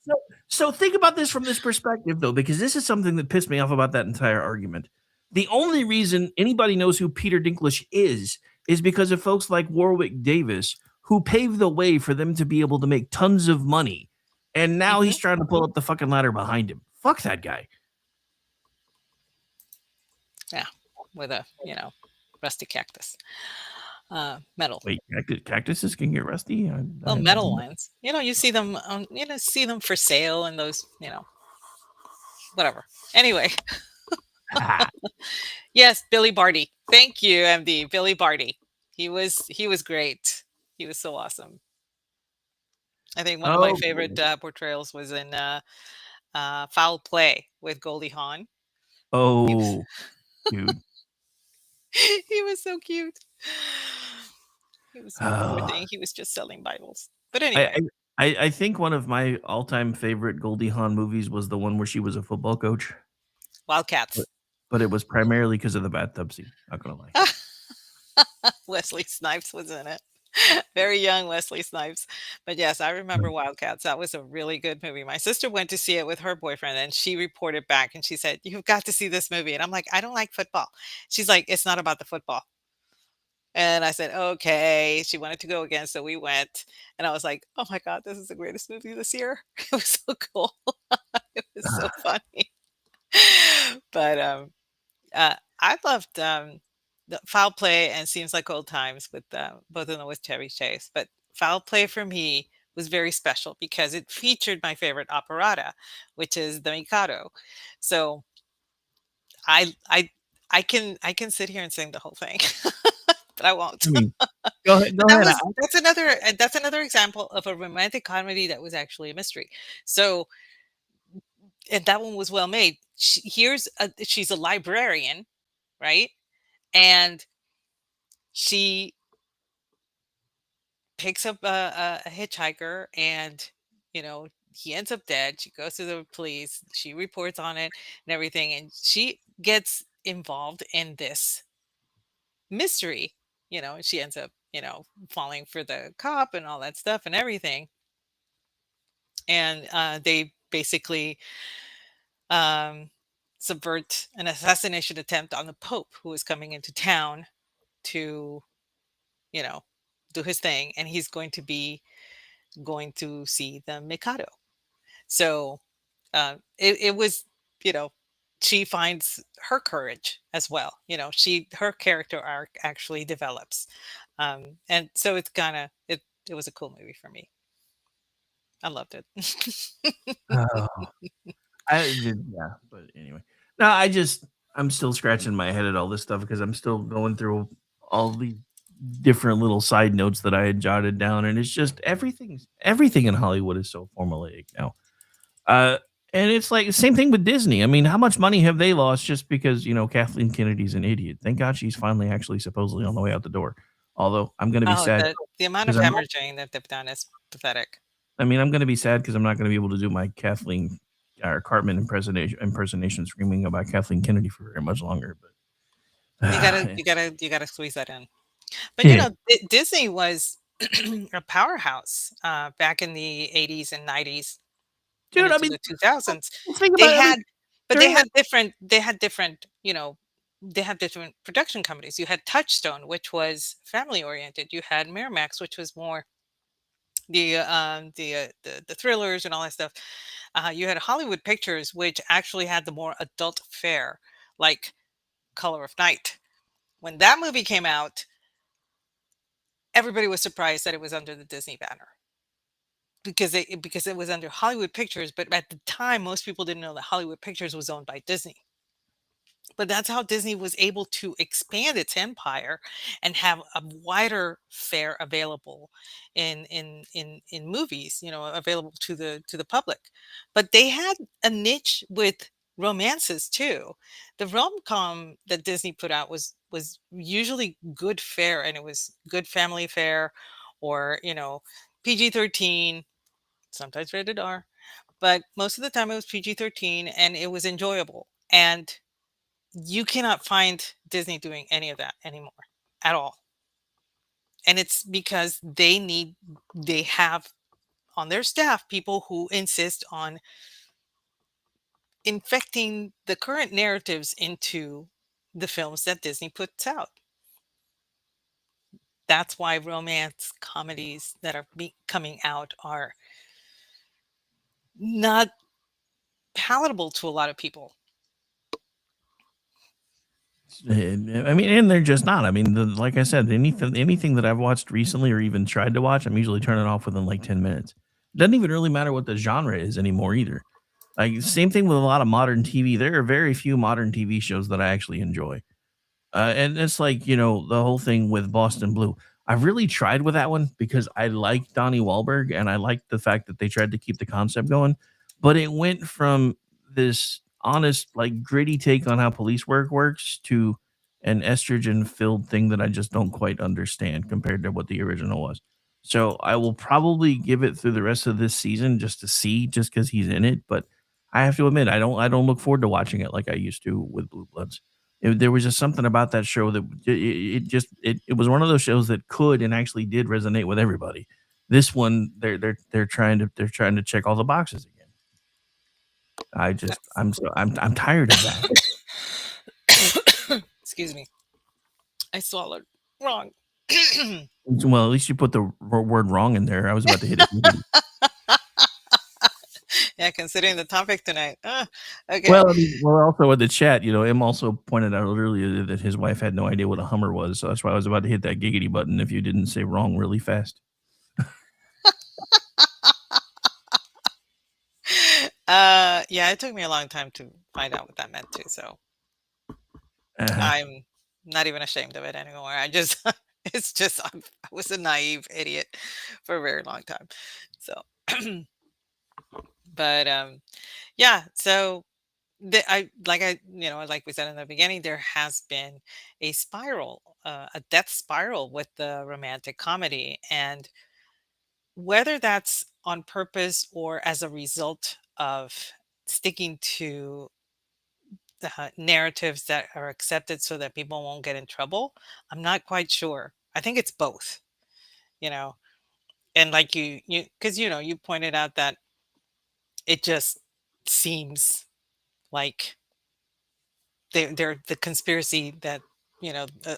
So, so think about this from this perspective, though, because this is something that pissed me off about that entire argument. The only reason anybody knows who Peter Dinklage is because of folks like Warwick Davis, who paved the way for them to be able to make tons of money. And now Hmm. he's trying to pull up the fucking ladder behind him. Fuck that guy. Yeah, with a rusty cactus, metal. Wait, cactuses can get rusty? Well, metal ones. You see them. See them for sale in those. Whatever. Anyway, yes, Billy Barty. Thank you, MD. Billy Barty. He was great. He was so awesome. I think one of my oh, favorite portrayals was in Foul Play with Goldie Hawn. He, oh, dude. he was so cute. He was poor Oh. thing. He was just selling Bibles. But I, anyway, I think one of my all-time favorite Goldie Hawn movies was the one where she was a football coach, but, Wildcats. but it was primarily because of the bathtub scene. Not gonna lie. Wesley Snipes was in it. Very young Wesley Snipes. But yes, I remember Wildcats. That was a really good movie. My sister went to see it with her boyfriend and she reported back and she said, "You've got to see this movie." And I'm like, "I don't like football." She's like, "It's not about the football." And I said, "Okay." She wanted to go again. So we went. And I was like, "Oh my God, this is the greatest movie this year." It was so cool. It was so funny. But I loved the Foul Play and Seems Like Old Times with both of them with Chevy Chase. But Foul Play for me was very special because it featured my favorite operetta, which is the Mikado. So I I I can sit here and sing the whole thing, but I won't. I mean, go ahead. But Go ahead. that's another example of a romantic comedy that was actually a mystery. So and that one was well made. She's a librarian, right? And she picks up a hitchhiker and he ends up dead. She goes to the police, she reports on it and everything, and she gets involved in this mystery, and she ends up falling for the cop and all that stuff and everything. And they basically um, subvert an assassination attempt on the Pope who is coming into town to you know do his thing, and he's going to see the Mikado. So it was, you know, she finds her courage as well. Her character arc actually develops. And so it was a cool movie for me. I loved it. Oh, yeah, but anyway. No, I'm still scratching my head at all this stuff because I'm still going through all the different little side notes that I had jotted down, and it's just everything in Hollywood is so formulaic now. Uh, and it's like the same thing with Disney. I mean, how much money have they lost just because, Kathleen Kennedy's an idiot? Thank God she's finally actually supposedly on the way out the door. Although I'm going to be Oh, sad the amount of because hemorrhaging that they've done is pathetic. I'm going to be sad because I'm not going to be able to do my Kathleen or Cartman impersonation screaming about Kathleen Kennedy for very much longer. But You gotta squeeze that in. But yeah, Disney was a powerhouse back in the 80s and 90s and dude. I into mean, the 2000s. think They about it. I mean, had, but during that, they had different production companies. You had Touchstone, which was family oriented. You had Miramax, which was more the thrillers and all that stuff. You had Hollywood Pictures, which actually had the more adult fare, like Color of Night. When that movie came out, everybody was surprised that it was under the Disney banner because it was under Hollywood Pictures. But at the time, most people didn't know that Hollywood Pictures was owned by Disney. But that's how Disney was able to expand its empire and have a wider fare available in movies, available to the public. But they had a niche with romances too. The rom-com that Disney put out was usually good fare, and it was good family fare, or PG-13, sometimes rated R, but most of the time it was PG-13, and it was enjoyable. And you cannot find Disney doing any of that anymore at all. And it's because they have on their staff people who insist on infecting the current narratives into the films that Disney puts out. That's why romance comedies that are coming out are not palatable to a lot of people. I mean, and they're just not. I mean, like I said, anything that I've watched recently or even tried to watch, I'm usually turning off within like 10 minutes. It doesn't even really matter what the genre is anymore either. Like same thing with a lot of modern TV. There are very few modern TV shows that I actually enjoy. And it's like, the whole thing with Boston Blue. I really tried with that one because I like Donnie Wahlberg and I liked the fact that they tried to keep the concept going. But it went from this honest, like gritty take on how police work works to an estrogen filled thing that I just don't quite understand compared to what the original was. So I will probably give it through the rest of this season just to see, just because he's in it. But I have to admit, I don't look forward to watching it like I used to with Blue Bloods. There was just something about that show that it was one of those shows that could and actually did resonate with everybody. This one, they're trying to check all the boxes again. I'm tired of that. Excuse me. I swallowed wrong. Well, at least you put the word wrong in there. I was about to hit it. Yeah, considering the topic tonight. Okay. Well, I mean, we're also in the chat. Em also pointed out earlier that his wife had no idea what a Hummer was, so that's why I was about to hit that giggity button if you didn't say wrong really fast. Yeah, it took me a long time to find out what that meant too. So Uh-huh. I'm not even ashamed of it anymore. It's just, I was a naive idiot for a very long time. So, but yeah. So like we said in the beginning, there has been a spiral, a death spiral with the romantic comedy, and whether that's on purpose or as a result of sticking to the narratives that are accepted so that people won't get in trouble, I'm not quite sure. I think it's both, you know. And like because you pointed out that it just seems like they're the conspiracy that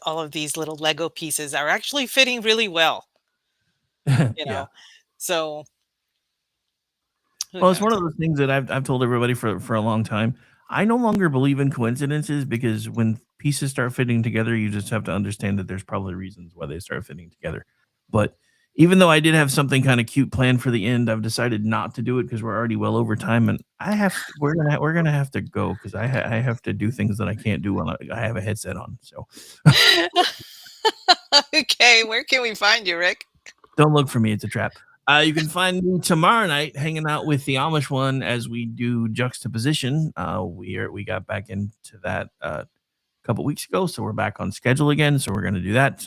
all of these little Lego pieces are actually fitting really well, you Yeah. know. So who Well, it's one of knows? those things that I've told everybody for a long time. I no longer believe in coincidences because when pieces start fitting together, you just have to understand that there's probably reasons why they start fitting together. But even though I did have something kind of cute planned for the end, I've decided not to do it because we're already well over time, and we're gonna have to go because I have to do things that I can't do when I have a headset on. So Okay, where can we find you, Rick? don't look for me; it's a trap. You can find me tomorrow night hanging out with the Amish one as we do juxtaposition. We got back into that couple weeks ago, so we're back on schedule again. So we're going to do that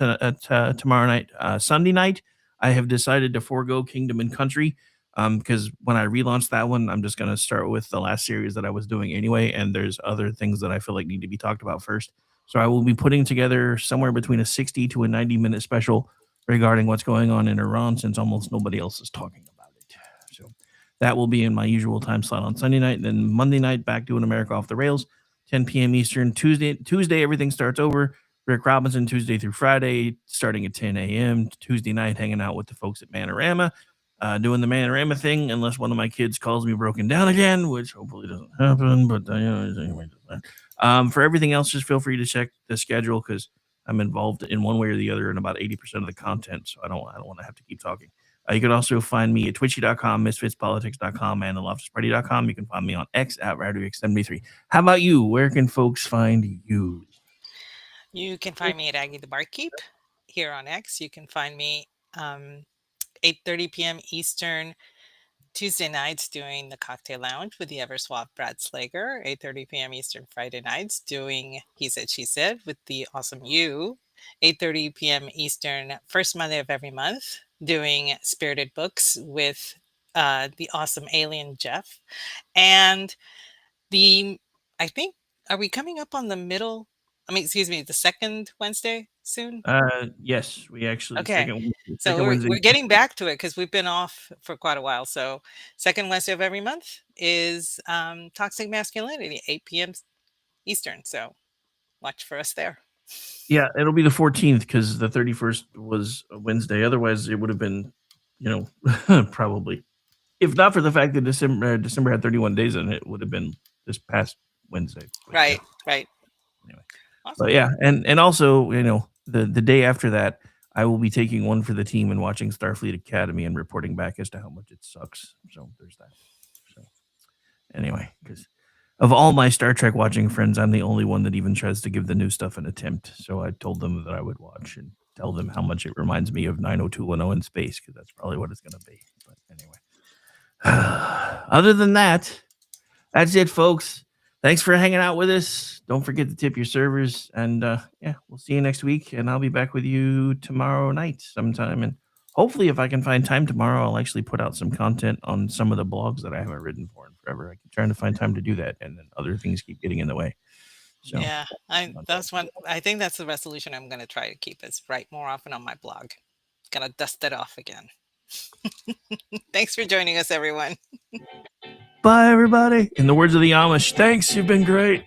tomorrow night. Sunday night, I have decided to forego Kingdom and Country because when I relaunch that one, I'm just going to start with the last series that I was doing anyway, and there's other things that I feel like need to be talked about first. So I will be putting together somewhere between a 60 to a 90-minute special regarding what's going on in Iran, since almost nobody else is talking about it. So that will be in my usual time slot on Sunday night. And then Monday night, back doing America Off the Rails. 10 p.m. Eastern. Tuesday, everything starts over. Rick Robinson, Tuesday through Friday, starting at 10 a.m. Tuesday night, hanging out with the folks at Manorama, doing the Manorama thing, unless one of my kids calls me broken down again, which hopefully doesn't happen. But anyway, for everything else, just feel free to check the schedule because I'm involved in one way or the other in about 80% of the content, so I don't want to have to keep talking. You can also find me at twitchy.com, misfitspolitics.com, and theloftusparty.com. You can find me on X at RadioX73. How about you? Where can folks find you? You can find me at Aggie the Barkeep here on X. You can find me 8:30 p.m. Eastern Tuesday nights doing the Cocktail Lounge with the ever suave Brad Slager. 8:30 p.m. Eastern Friday nights doing He Said, She Said with the awesome you. 8:30 p.m. Eastern first Monday of every month doing Spirited Books with the awesome alien Jeff. And I think, are we coming up on the second Wednesday soon? Yes, we actually. Okay. So we're getting back to it because we've been off for quite a while. So second Wednesday of every month is Toxic Masculinity, 8 p.m. Eastern. So watch for us there. Yeah, it'll be the 14th because the 31st was a Wednesday. Otherwise, it would have been, probably. If not for the fact that December had 31 days in it, it would have been this past Wednesday. Right. Anyway. Awesome. But yeah, and also, the day after that, I will be taking one for the team and watching Starfleet Academy and reporting back as to how much it sucks. So there's that. So anyway, because of all my Star Trek watching friends, I'm the only one that even tries to give the new stuff an attempt. So I told them that I would watch and tell them how much it reminds me of 90210 in space, because that's probably what it's going to be. But anyway, other than that, that's it, folks. Thanks for hanging out with us. Don't forget to tip your servers. And we'll see you next week. And I'll be back with you tomorrow night sometime. And hopefully, if I can find time tomorrow, I'll actually put out some content on some of the blogs that I haven't written for in forever. I keep trying to find time to do that. And then other things keep getting in the way. So, yeah, I think that's the resolution I'm going to try to keep, is write more often on my blog. Got to dust it off again. Thanks for joining us, everyone. Bye, everybody. In the words of the Amish, thanks. You've been great.